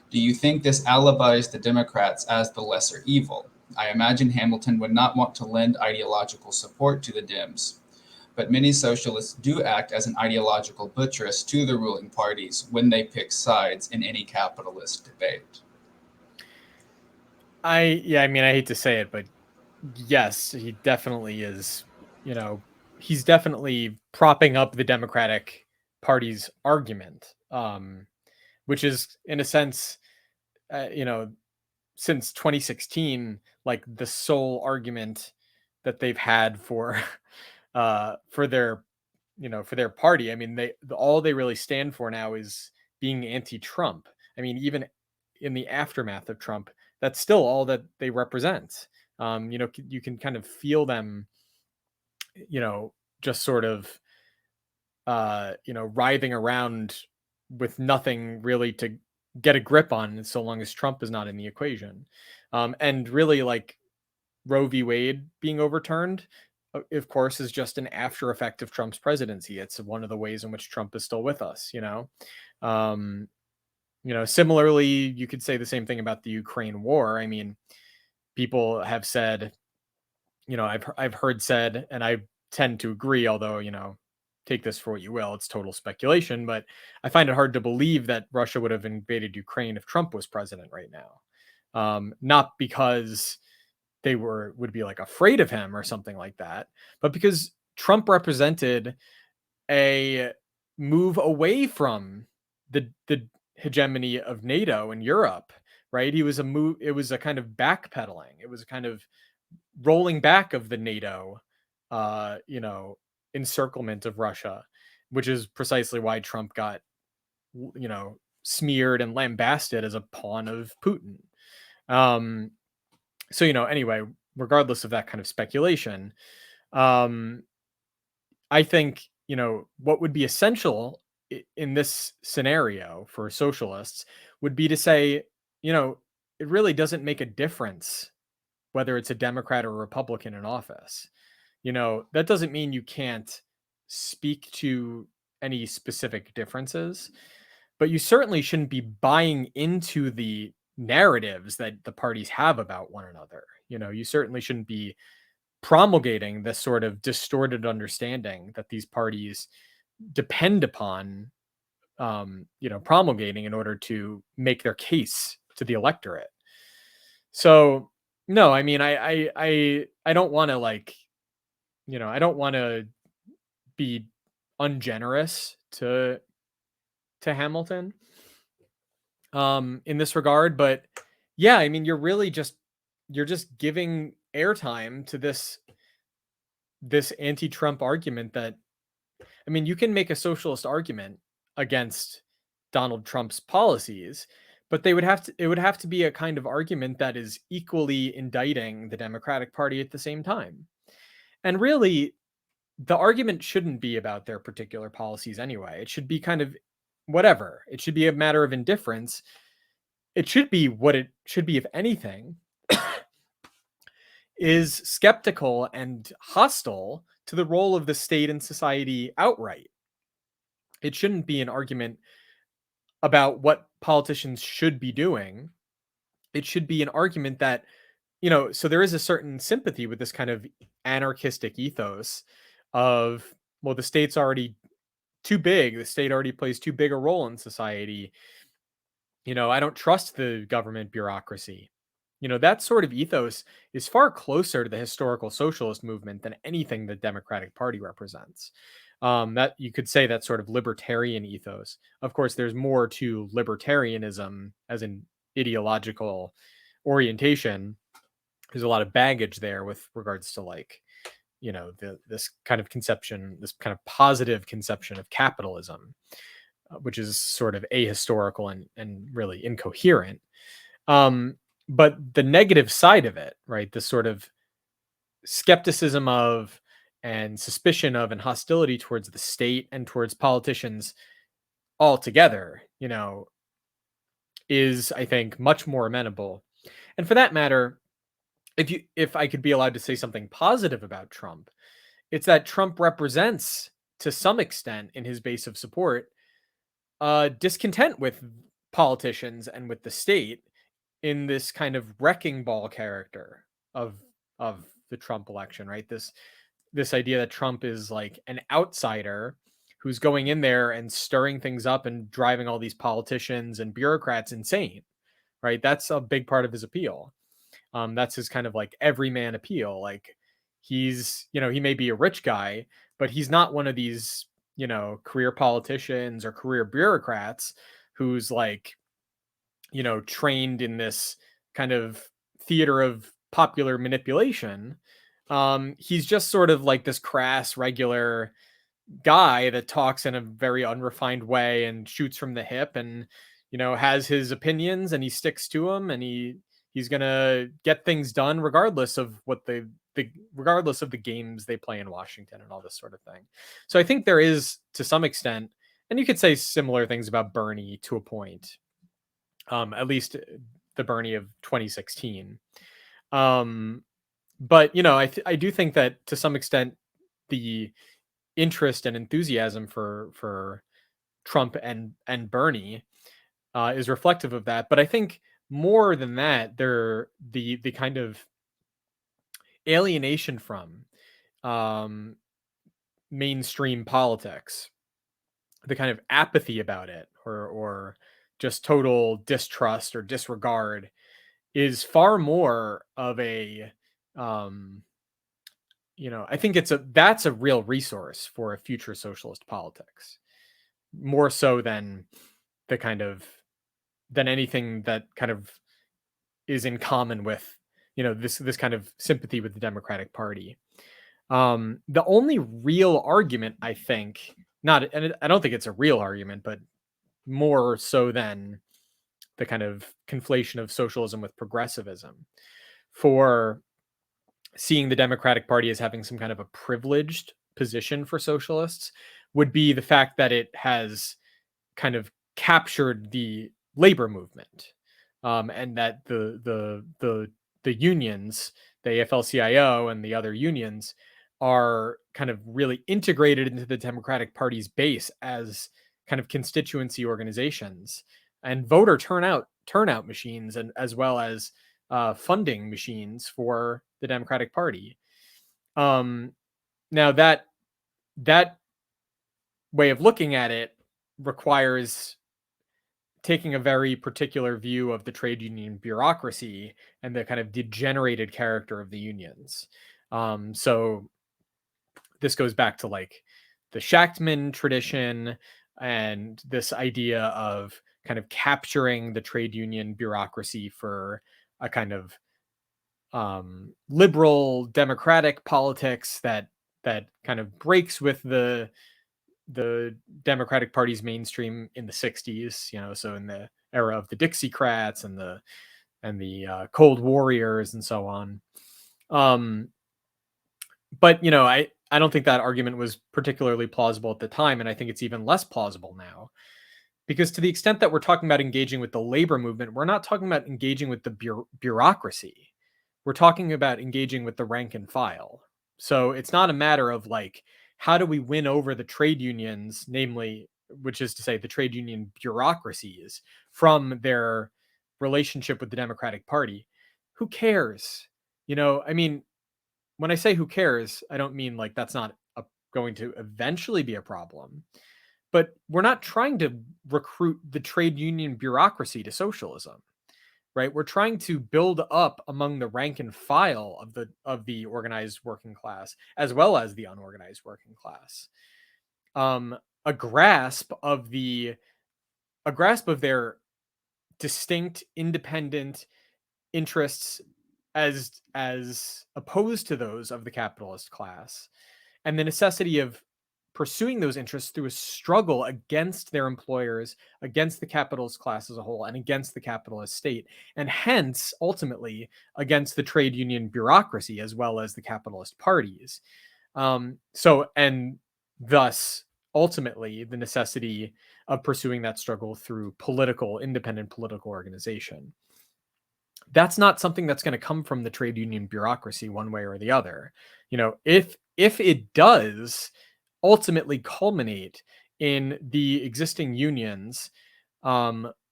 Do you think this alibis the Democrats as the lesser evil? I imagine Hamilton would not want to lend ideological support to the Dems, but many socialists do act as an ideological buttress to the ruling parties when they pick sides in any capitalist debate. I mean, I hate to say it, but yes, he definitely is, he's definitely propping up the Democratic Party's argument, which is in a sense, uh, you know, since 2016, like the sole argument that they've had for for their for their party. I mean, all they really stand for now is being anti-Trump. I mean, even in the aftermath of Trump, that's still all that they represent. You can kind of feel them, just sort of writhing around with nothing really to get a grip on so long as Trump is not in the equation. And really, like Roe v. Wade being overturned, of course, is just an after effect of Trump's presidency. It's one of the ways in which Trump is still with us. Um, similarly, you could say the same thing about the Ukraine war. I mean, people have said, I've heard said, and I tend to agree, although, take this for what you will, it's total speculation, but I find it hard to believe that Russia would have invaded Ukraine if Trump was president right now. Not because they would be like afraid of him or something like that, but because Trump represented a move away from the hegemony of NATO and Europe, right? He was a move, it was a kind of backpedaling. It was a kind of rolling back of the NATO uh, you know, encirclement of Russia, which is precisely why Trump got smeared and lambasted as a pawn of Putin. Um so anyway, regardless of that kind of speculation, um I think, what would be essential in this scenario for socialists would be to say, you know, it really doesn't make a difference whether it's a Democrat or a Republican in office. That doesn't mean you can't speak to any specific differences, but you certainly shouldn't be buying into the narratives that the parties have about one another. You certainly shouldn't be promulgating this sort of distorted understanding that these parties depend upon, promulgating in order to make their case to the electorate. So, no, I mean, I don't want to like, I don't want to be ungenerous to Hamilton, in this regard, but yeah, I mean, you're just giving airtime to this anti-Trump argument that, I mean, you can make a socialist argument against Donald Trump's policies, but it would have to be a kind of argument that is equally indicting the Democratic Party at the same time. And really, the argument shouldn't be about their particular policies anyway. It should be kind of whatever. It should be a matter of indifference. It should be what it should be, if anything, is skeptical and hostile to the role of the state and society outright. It shouldn't be an argument about what politicians should be doing. It should be an argument that so there is a certain sympathy with this kind of anarchistic ethos of, well, the state's already too big. The state already plays too big a role in society. I don't trust the government bureaucracy. That sort of ethos is far closer to the historical socialist movement than anything the Democratic Party represents. That you could say that sort of libertarian ethos. Of course, there's more to libertarianism as an ideological orientation. There's a lot of baggage there with regards to like this kind of conception, this kind of positive conception of capitalism, which is sort of ahistorical and really incoherent. Um, but the negative side of it, right? This sort of skepticism of and suspicion of and hostility towards the state and towards politicians altogether, is I think much more amenable. And for that matter, if I could be allowed to say something positive about Trump, it's that Trump represents to some extent in his base of support discontent with politicians and with the state in this kind of wrecking ball character of the Trump election, right? This idea that Trump is like an outsider who's going in there and stirring things up and driving all these politicians and bureaucrats insane, right? That's a big part of his appeal. That's his kind of like everyman appeal. Like he may be a rich guy, but he's not one of these, career politicians or career bureaucrats who's like, trained in this kind of theater of popular manipulation. He's just sort of like this crass, regular guy that talks in a very unrefined way and shoots from the hip and has his opinions and he sticks to them and he's gonna get things done regardless of what regardless of the games they play in Washington and all this sort of thing. So I think there is to some extent, and you could say similar things about Bernie to a point, at least the Bernie of 2016. But I do think that to some extent the interest and enthusiasm for Trump and Bernie is reflective of that. But I think more than that, they're the kind of alienation from um, mainstream politics, the kind of apathy about it, or just total distrust or disregard, is far more of a I think that's a real resource for a future socialist politics, more so than the kind of than anything that kind of is in common with this kind of sympathy with the Democratic Party. The only real argument, I think, not, and I don't think it's a real argument, but more so than the kind of conflation of socialism with progressivism, for seeing the Democratic Party as having some kind of a privileged position for socialists, would be the fact that it has kind of captured the labor movement, and that the unions, the AFL-CIO and the other unions, are kind of really integrated into the Democratic Party's base as kind of constituency organizations and voter turnout machines, and as well as funding machines for the Democratic Party. Um, Now that way of looking at it requires taking a very particular view of the trade union bureaucracy and the kind of degenerated character of the unions. So this goes back to like the Shachtman tradition and this idea of kind of capturing the trade union bureaucracy for a kind of liberal democratic politics that kind of breaks with the Democratic Party's mainstream in the 60s, so in the era of the Dixiecrats and the Cold Warriors and so on. But I don't think that argument was particularly plausible at the time, and I think it's even less plausible now. Because to the extent that we're talking about engaging with the labor movement, we're not talking about engaging with the bureaucracy. We're talking about engaging with the rank and file. So it's not a matter of like, how do we win over the trade unions, namely, which is to say the trade union bureaucracies, from their relationship with the Democratic Party. who cares? I mean, when I say who cares, I don't mean like that's not going to eventually be a problem. But we're not trying to recruit the trade union bureaucracy to socialism, right? We're trying to build up among the rank and file of the organized working class as well as the unorganized working class. A grasp of their distinct independent interests as opposed to those of the capitalist class, and the necessity of pursuing those interests through a struggle against their employers, against the capitalist class as a whole, and against the capitalist state, and hence ultimately against the trade union bureaucracy as well as the capitalist parties. And thus ultimately the necessity of pursuing that struggle through independent political organization. That's not something that's going to come from the trade union bureaucracy one way or the other. If it does ultimately culminate in the existing unions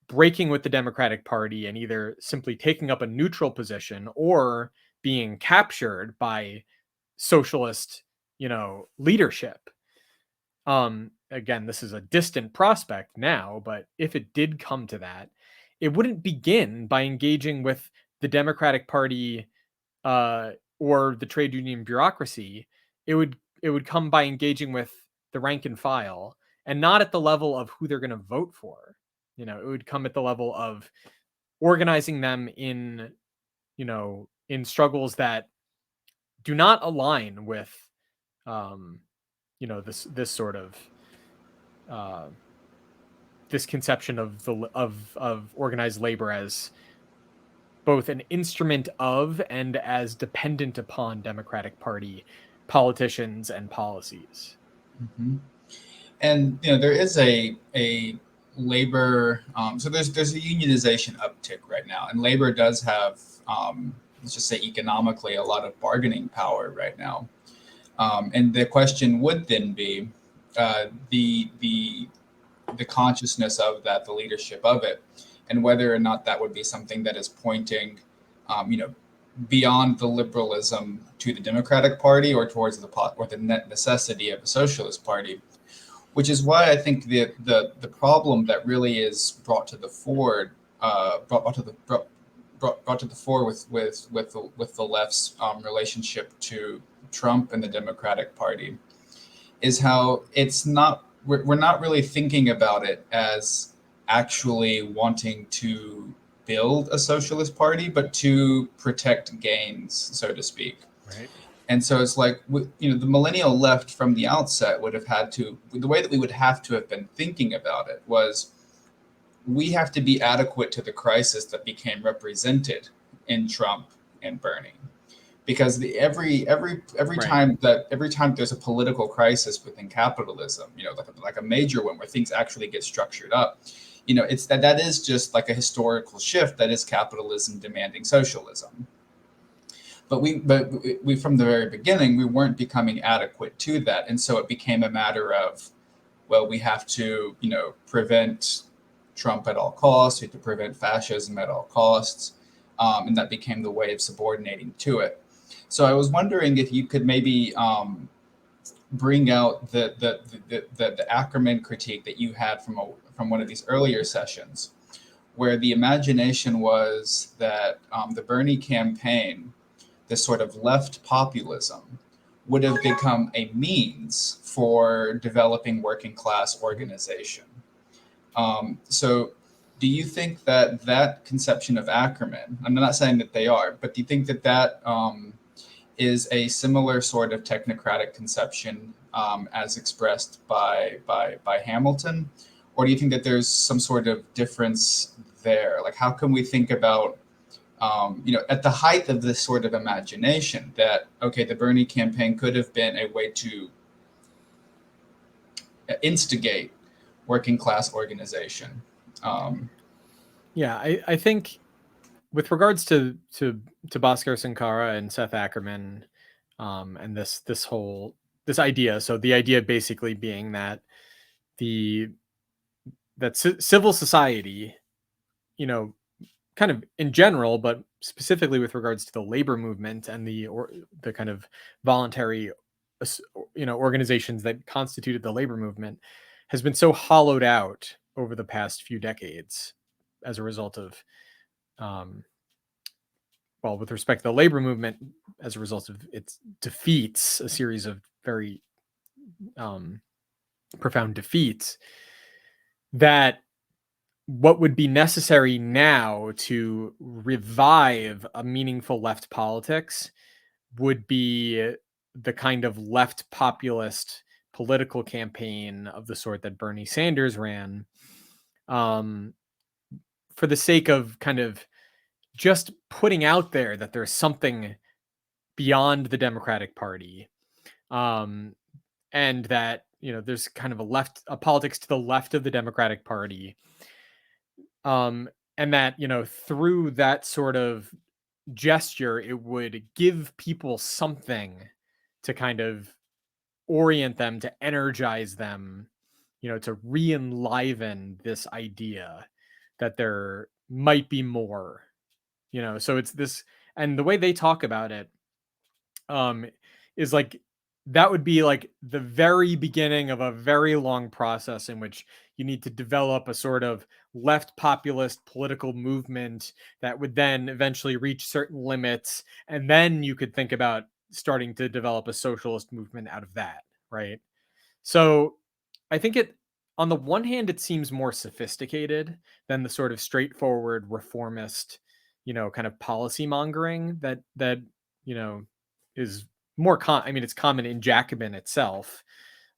breaking with the Democratic Party and either simply taking up a neutral position or being captured by socialist, leadership. Again, this is a distant prospect now, but if it did come to that, it wouldn't begin by engaging with the Democratic Party or the trade union bureaucracy. It would come by engaging with the rank and file, and not at the level of who they're going to vote for. It would come at the level of organizing them in struggles that do not align with this sort of uh, this conception of organized labor as both an instrument of and as dependent upon Democratic Party politicians and policies. Mm-hmm. And there is a labor. So there's a unionization uptick right now, and labor does have, let's just say, economically, a lot of bargaining power right now. And the question would then be the consciousness of that, the leadership of it, and whether or not that would be something that is pointing, beyond the liberalism to the Democratic Party or towards the net necessity of the Socialist Party. Which is why I think the problem that really is brought to the fore, brought to the fore with the left's relationship to Trump and the Democratic Party, is how we're not really thinking about it as actually wanting to build a socialist party, but to protect gains, so to speak. Right. And so it's like, the millennial left from the outset would have had to, the way that we would have to have been thinking about it was, we have to be adequate to the crisis that became represented in Trump and Bernie. Because every Right. time there's a political crisis within capitalism, like a major one where things actually get structured up, it's that is just like a historical shift that is capitalism demanding socialism. But we from the very beginning, we weren't becoming adequate to that, and so it became a matter of, well, we have to prevent Trump at all costs. We have to prevent fascism at all costs, and that became the way of subordinating to it. So I was wondering if you could maybe bring out the Ackerman critique that you had from one of these earlier sessions, where the imagination was that the Bernie campaign, this sort of left populism, would have become a means for developing working class organization. So do you think that conception of Ackerman, I'm not saying that they are, but do you think that is a similar sort of technocratic conception as expressed by Hamilton? Or do you think that there's some sort of difference there? Like, how can we think about at the height of this sort of imagination that, okay, the Bernie campaign could have been a way to instigate working class organization. Yeah, I think with regards to Bhaskar Sankara and Seth Ackerman, and this idea. So the idea basically being that the civil society, kind of in general, but specifically with regards to the labor movement and the kind of voluntary organizations that constituted the labor movement, has been so hollowed out over the past few decades as a result of um, well, with respect to the labor movement, as a result of its defeats, a series of very um, profound defeats, that what would be necessary now to revive a meaningful left politics would be the kind of left populist political campaign of the sort that Bernie Sanders ran, um, for the sake of kind of just putting out there that there's something beyond the Democratic Party, um, and that there's kind of a politics to the left of the Democratic Party, um, and that through that sort of gesture, it would give people something to kind of orient them, to energize them, to re-enliven this idea that there might be more. So it's this, and the way they talk about it, um, is like that would be like the very beginning of a very long process in which you need to develop a sort of left populist political movement that would then eventually reach certain limits, and then you could think about starting to develop a socialist movement out of that, right? So I think on the one hand, it seems more sophisticated than the sort of straightforward reformist, kind of policy mongering that, you know, is I mean, it's common in Jacobin itself,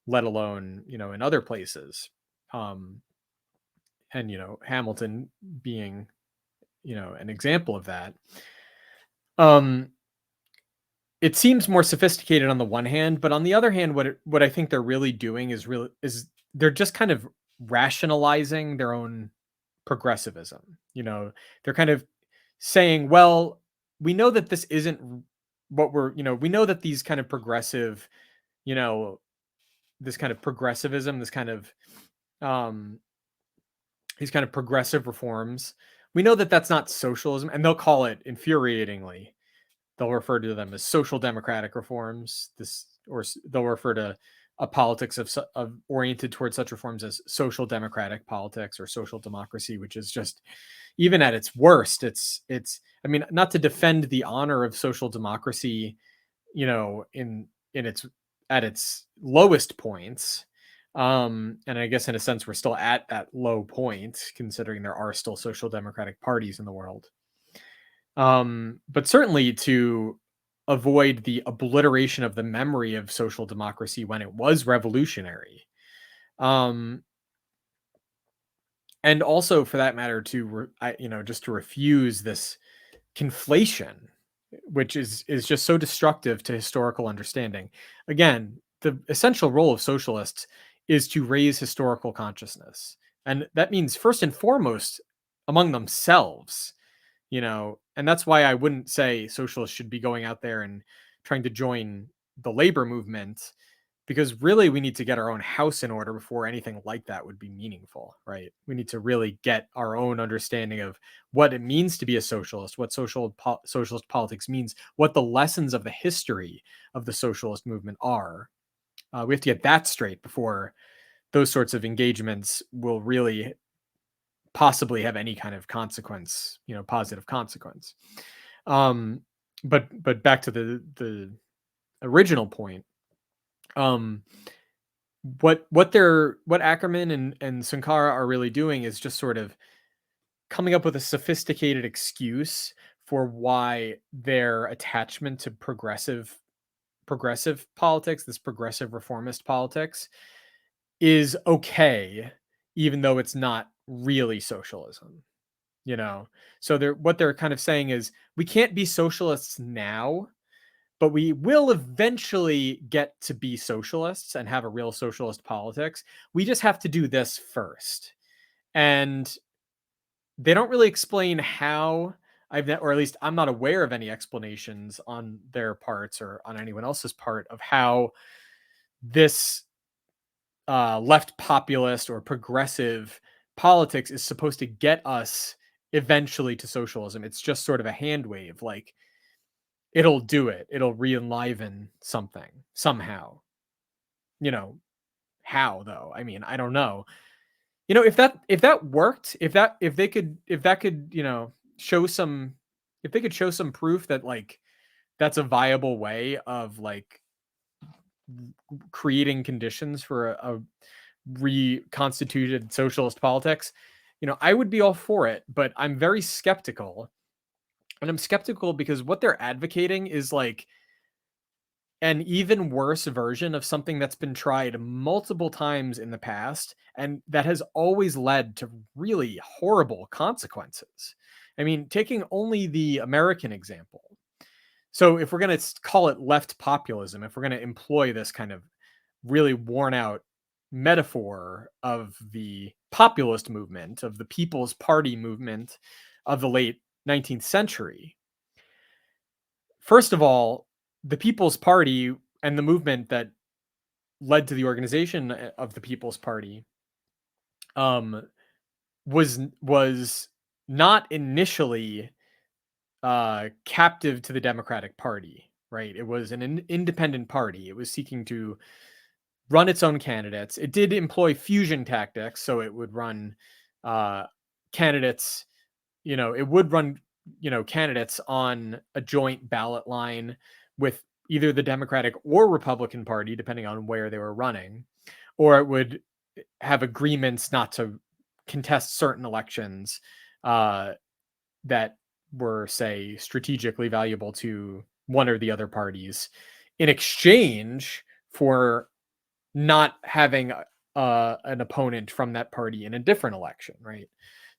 let alone, in other places. Um, and, Hamilton being, an example of that. Um, it seems more sophisticated on the one hand, but on the other hand, what I think they're really doing is they're just kind of rationalizing their own progressivism. They're kind of saying, well, we know that this isn't what we know that these kind of progressive, you know, this kind of progressivism, um, these kind of progressive reforms, we know that that's not socialism, and they'll call it infuriatingly, they'll refer to them as social democratic reforms. They'll refer to a politics of oriented towards such reforms as social democratic politics or social democracy, which is just, even at its worst, it's. I mean, not to defend the honor of social democracy, in its at its lowest points. And I guess in a sense, we're still at that low point, considering there are still social democratic parties in the world. But certainly to avoid the obliteration of the memory of social democracy when it was revolutionary. Um, and also, for that matter, just to refuse this conflation, which is just so destructive to historical understanding. Again, the essential role of socialists is to raise historical consciousness, and that means first and foremost among themselves. And that's why I wouldn't say socialists should be going out there and trying to join the labor movement, because really we need to get our own house in order before anything like that would be meaningful, right? We need to really get our own understanding of what it means to be a socialist, what socialist politics means, what the lessons of the history of the socialist movement are. We have to get that straight before those sorts of engagements will really possibly have any kind of consequence, positive consequence. Um, but back to the original point. Um, what Ackerman and Sankara are really doing is just sort of coming up with a sophisticated excuse for why their attachment to progressive politics, this progressive reformist politics, is okay, even though it's not really socialism. So what they're kind of saying is, we can't be socialists now, but we will eventually get to be socialists and have a real socialist politics. We just have to do this first. And they don't really explain how. Or at least I'm not aware of any explanations on their parts or on anyone else's part of how this left populist or progressive politics is supposed to get us eventually to socialism. It's just sort of a hand wave. Like, it'll do it. It'll re-enliven something somehow. You know, how though? I mean, I don't know. If that worked, if that could, show some if they could show some proof that like that's a viable way of like creating conditions for a reconstituted socialist politics, I would be all for it, but I'm very skeptical. And I'm skeptical because what they're advocating is like an even worse version of something that's been tried multiple times in the past and that has always led to really horrible consequences. I mean, taking only the American example. So, if we're going to call it left populism, if we're going to employ this kind of really worn out metaphor of the populist movement, of the People's Party movement of the late 19th century, first of all, the People's Party and the movement that led to the organization of the People's Party um, was not initially captive to the Democratic Party, right? It was an independent party. It was seeking to run its own candidates. It did employ fusion tactics, so it would run uh, candidates. It would run candidates on a joint ballot line with either the Democratic or Republican Party, depending on where they were running, or it would have agreements not to contest certain elections that were, say, strategically valuable to one or the other parties in exchange for not having an opponent from that party in a different election, right?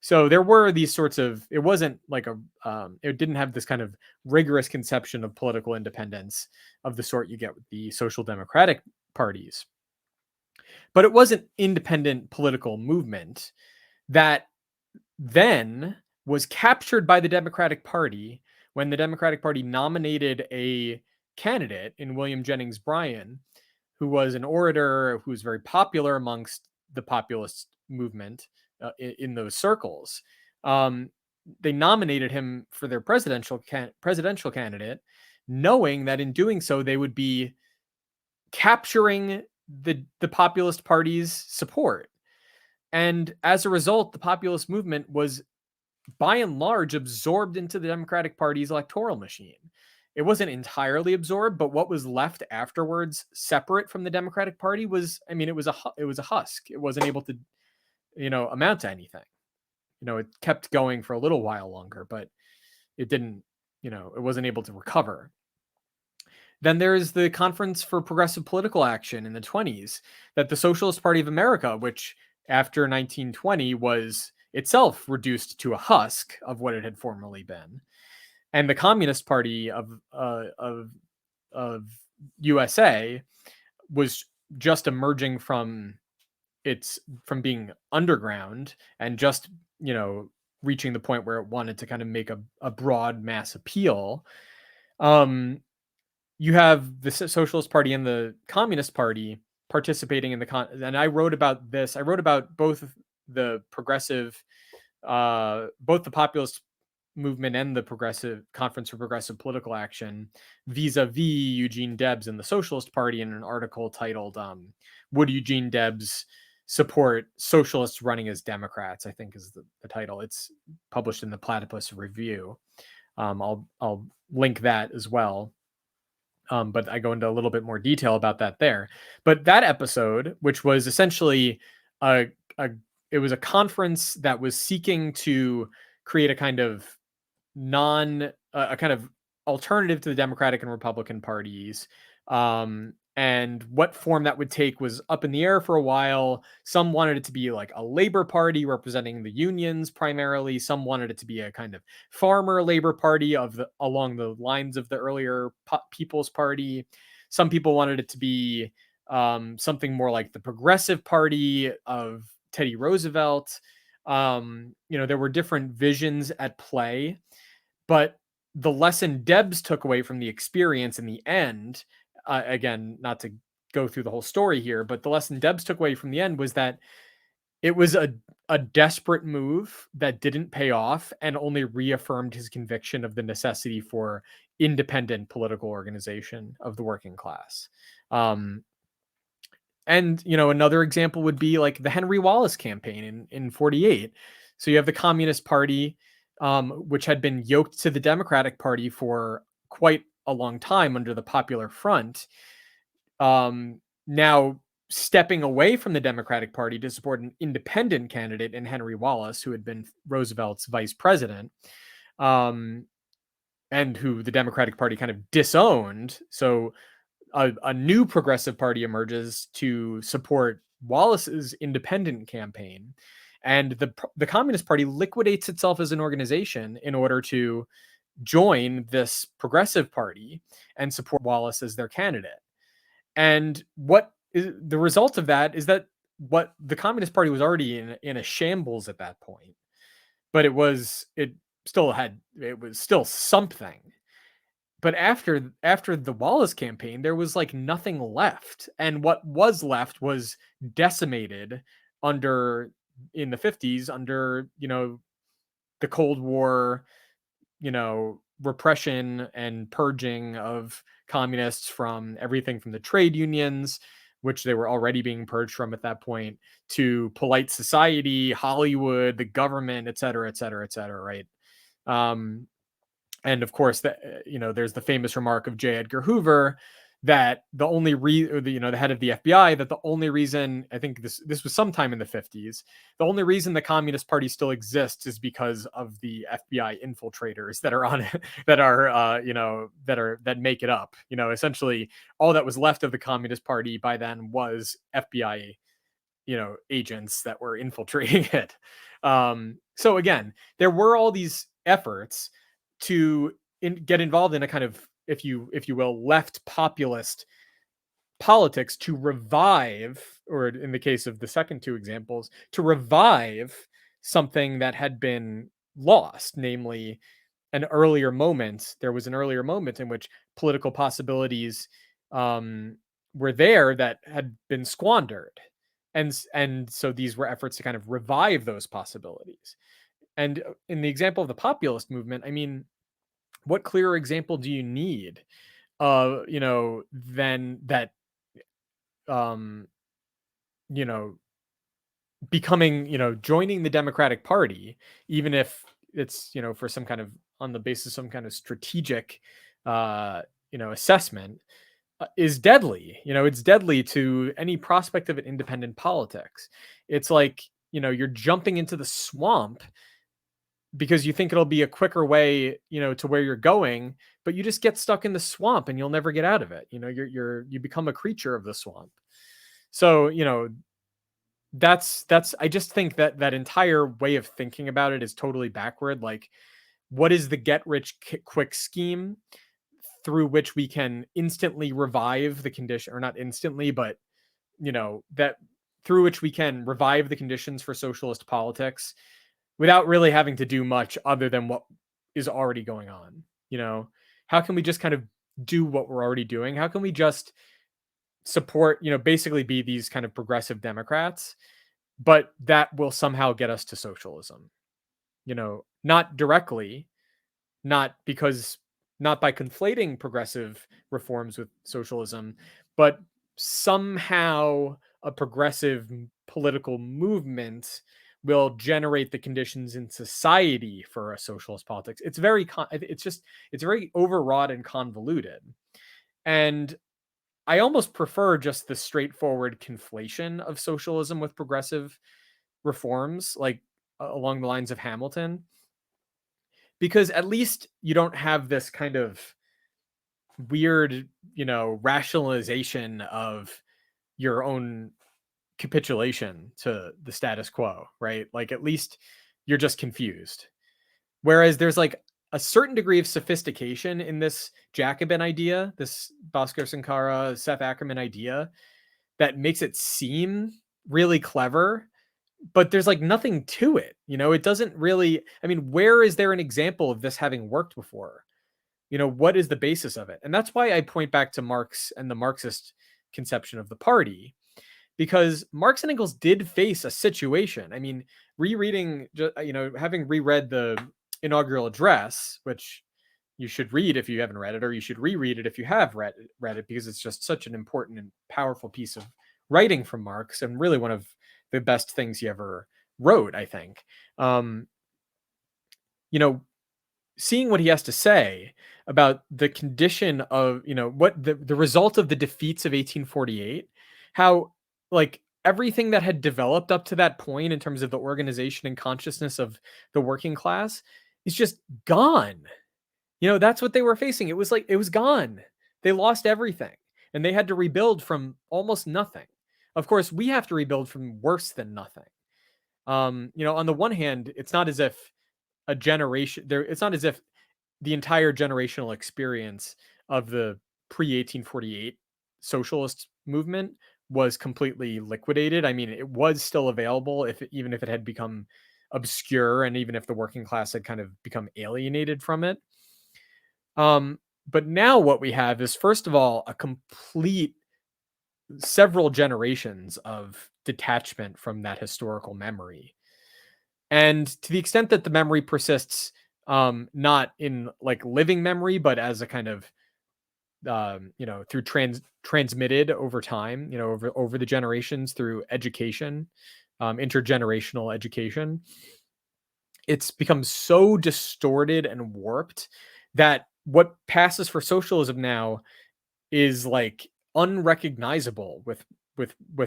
So there were these sorts of. It wasn't like it didn't have this kind of rigorous conception of political independence of the sort you get with the social democratic parties. But it was an independent political movement that then was captured by the Democratic Party when the Democratic Party nominated a candidate in William Jennings Bryan, who was an orator who was very popular amongst the populist movement in those circles. Um, they nominated him for their presidential candidate, knowing that in doing so they would be capturing the populist party's support. And as a result, the populist movement was by and large absorbed into the Democratic Party's electoral machine. It wasn't entirely absorbed, but what was left afterwards, separate from the Democratic Party, was, I mean, it was a husk. It wasn't able to, amount to anything. It kept going for a little while longer, but it didn't, it wasn't able to recover. Then there's the Conference for Progressive Political Action in the 20s that the Socialist Party of America, which after 1920 was itself reduced to a husk of what it had formerly been, and the Communist Party of USA was just emerging from being underground and just reaching the point where it wanted to kind of make a broad mass appeal. You have the Socialist Party and the Communist Party participating in and I wrote about this. I wrote about both the progressive, both the populist movement and the Progressive Conference for Progressive Political Action vis-a-vis Eugene Debs and the Socialist Party in an article titled "Would Eugene Debs Support Socialists Running as Democrats?" I think is the title. It's published in the Platypus Review. I'll link that as well. But I go into a little bit more detail about that there. But that episode, which was essentially it was a conference that was seeking to create a kind of a kind of alternative to the Democratic and Republican parties. And what form that would take was up in the air for a while. Some wanted it to be like a labor party representing the unions primarily. Some wanted it to be a kind of farmer labor party along the lines of the earlier People's Party. Some people wanted it to be something more like the Progressive Party of Teddy Roosevelt. There were different visions at play, but the lesson Debs took away from the experience in the end, again, not to go through the whole story here, but the lesson Debs took away from the end was that it was a desperate move that didn't pay off and only reaffirmed his conviction of the necessity for independent political organization of the working class. Um, and another example would be like the Henry Wallace campaign in 48. So you have the Communist Party, which had been yoked to the Democratic Party for quite a long time under the Popular Front, now stepping away from the Democratic Party to support an independent candidate in Henry Wallace, who had been Roosevelt's vice president, um, and who the Democratic Party kind of disowned. So a new progressive party emerges to support Wallace's independent campaign, and the Communist Party liquidates itself as an organization in order to join this progressive party and support Wallace as their candidate. And what is the result of that is that what the Communist Party was already in a shambles at that point, but it was still something. But after the Wallace campaign, there was like nothing left, and what was left was decimated under in the 50s under the Cold War, repression and purging of communists from everything from the trade unions, which they were already being purged from at that point, to polite society, Hollywood, the government, et cetera, et cetera, et cetera, right? And of course, there's the famous remark of J. Edgar Hoover that the only the head of the FBI, that the only reason, I think this was sometime in the 50s, the only reason the Communist Party still exists is because of the FBI infiltrators that are on it, that make it up. Essentially, all that was left of the Communist Party by then was FBI agents that were infiltrating it. So again, there were all these efforts to get involved in a kind of, if you will, left populist politics to revive, or in the case of the second two examples, to revive something that had been lost, namely there was an earlier moment in which political possibilities were there that had been squandered. And so these were efforts to kind of revive those possibilities. And in the example of the populist movement, I mean, what clearer example do you need? Than that, um, you know, becoming, joining the Democratic Party, even if it's, for some kind of on the basis of some kind of strategic, assessment, is deadly. It's deadly to any prospect of an independent politics. It's like, you're jumping into the swamp because you think it'll be a quicker way, to where you're going, but you just get stuck in the swamp and you'll never get out of it. You become a creature of the swamp. So, that's I just think that that entire way of thinking about it is totally backward. Like, what is the get rich quick scheme through which we can instantly revive the condition, or not instantly, but that through which we can revive the conditions for socialist politics without really having to do much other than what is already going on? How can we just kind of do what we're already doing? How can we just support, basically be these kind of progressive Democrats, but that will somehow get us to socialism? Not directly, not because not by conflating progressive reforms with socialism, but somehow a progressive political movement will generate the conditions in society for a socialist politics. It's it's very overwrought and convoluted. And I almost prefer just the straightforward conflation of socialism with progressive reforms, like along the lines of Hamilton, because at least you don't have this kind of weird, rationalization of your own capitulation to the status quo, right? Like, at least you're just confused. Whereas there's like a certain degree of sophistication in this Jacobin idea, this Bhaskar Sankara, Seth Ackerman idea, that makes it seem really clever, but there's like nothing to it. It doesn't really, I mean, where is there an example of this having worked before? What is the basis of it? And that's why I point back to Marx and the Marxist conception of the party, because Marx and Engels did face a situation. I mean, rereading, having reread the inaugural address, which you should read if you haven't read it, or you should reread it if you have read it, because it's just such an important and powerful piece of writing from Marx, and really one of the best things he ever wrote, I think. Um, you know, Seeing what he has to say about the condition of, what the result of the defeats of 1848, how, like, everything that had developed up to that point in terms of the organization and consciousness of the working class is just gone. That's what they were facing. It was like it was gone. They lost everything, and they had to rebuild from almost nothing. Of course, we have to rebuild from worse than nothing. On the one hand, it's not as if a generation there it's not as if the entire generational experience of the pre-1848 socialist movement was completely liquidated. I mean, it was still available, even if it had become obscure, and even if the working class had kind of become alienated from it. But now what we have is, first of all, a complete several generations of detachment from that historical memory. And to the extent that the memory persists, not in like living memory, but as a kind of through transmitted over time, over the generations through education, intergenerational education, it's become so distorted and warped that what passes for socialism now is like unrecognizable with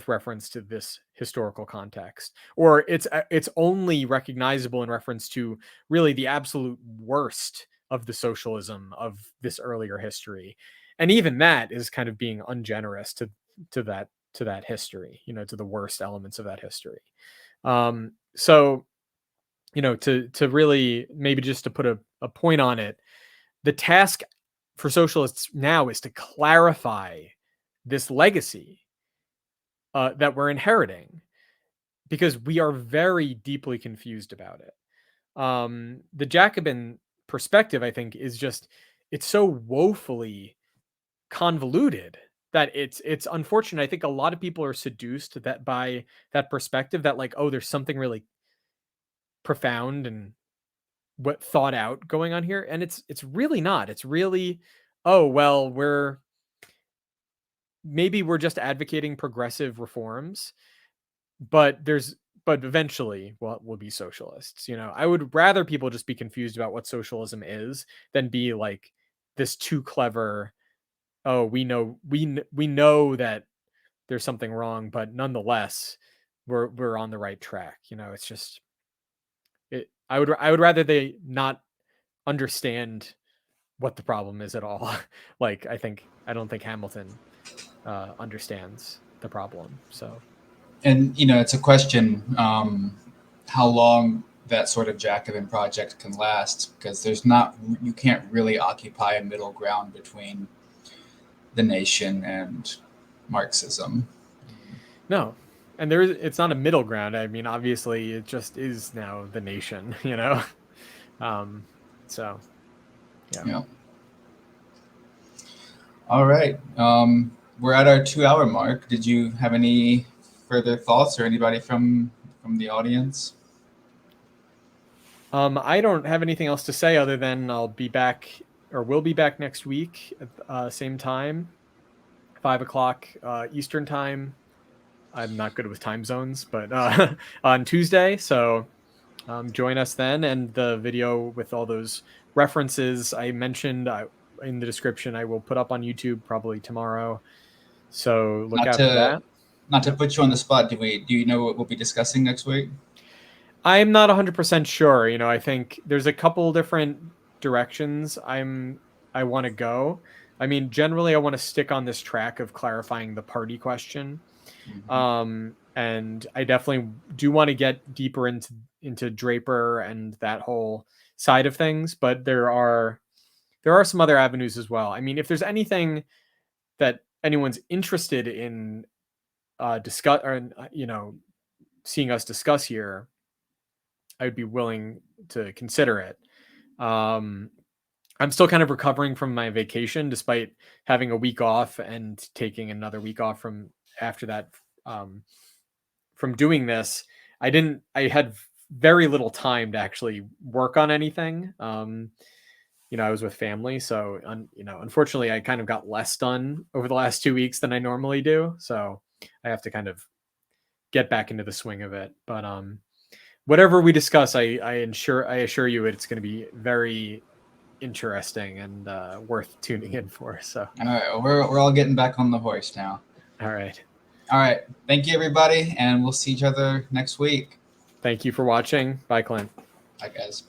reference to this historical context, or it's only recognizable in reference to really the absolute worst of the socialism of this earlier history, and even that is kind of being ungenerous to that history, to the worst elements of that history. So to really, maybe just to put a point on it, the task for socialists now is to clarify this legacy that we're inheriting, because we are very deeply confused about it. The Jacobin perspective, I think, is just, it's so woefully convoluted that it's unfortunate. I think a lot of people are seduced that by that perspective, that like, oh, there's something really profound and what thought out going on here, and it's really not. It's really, oh well, we're just advocating progressive reforms, but eventually we'll be socialists. I would rather people just be confused about what socialism is than be like this too clever, oh, we know that there's something wrong, but nonetheless we're on the right track. It's just, I would rather they not understand what the problem is at all. Like, I don't think Hamilton understands the problem. So, And it's a question, how long that sort of Jacobin project can last, because you can't really occupy a middle ground between the nation and Marxism. no. And it's not a middle ground. I mean, obviously it just is now the nation, um so yeah. Yeah. All right. We're at our 2 hour mark. Did you have any further thoughts, or anybody from the audience? I don't have anything else to say other than I'll be back, or we'll be back next week at same time, 5 o'clock Eastern time. I'm not good with time zones, but on Tuesday. So join us then, and the video with all those references I mentioned in the description, I will put up on YouTube probably tomorrow. So look Not out for to that. not to Yep. put you on the spot. Do you know what we'll be discussing next week? I'm not 100% sure. I think there's a couple different directions I want to go. I mean, generally, I want to stick on this track of clarifying the party question. Mm-hmm. And I definitely do want to get deeper into Draper and that whole side of things, but there are some other avenues as well. I mean, if there's anything that anyone's interested in discuss, or seeing us discuss here, I would be willing to consider it. Um, I'm still kind of recovering from my vacation, despite having a week off and taking another week off from after that from doing this, I had very little time to actually work on anything. I was with family, so unfortunately, I kind of got less done over the last 2 weeks than I normally do. So I have to kind of get back into the swing of it. But whatever we discuss, I assure you, it's going to be very interesting and worth tuning in for. So, all right, well, we're all getting back on the horse now. all right. All right. Thank you, everybody, and we'll see each other next week. Thank you for watching. Bye, Clint. Bye, guys.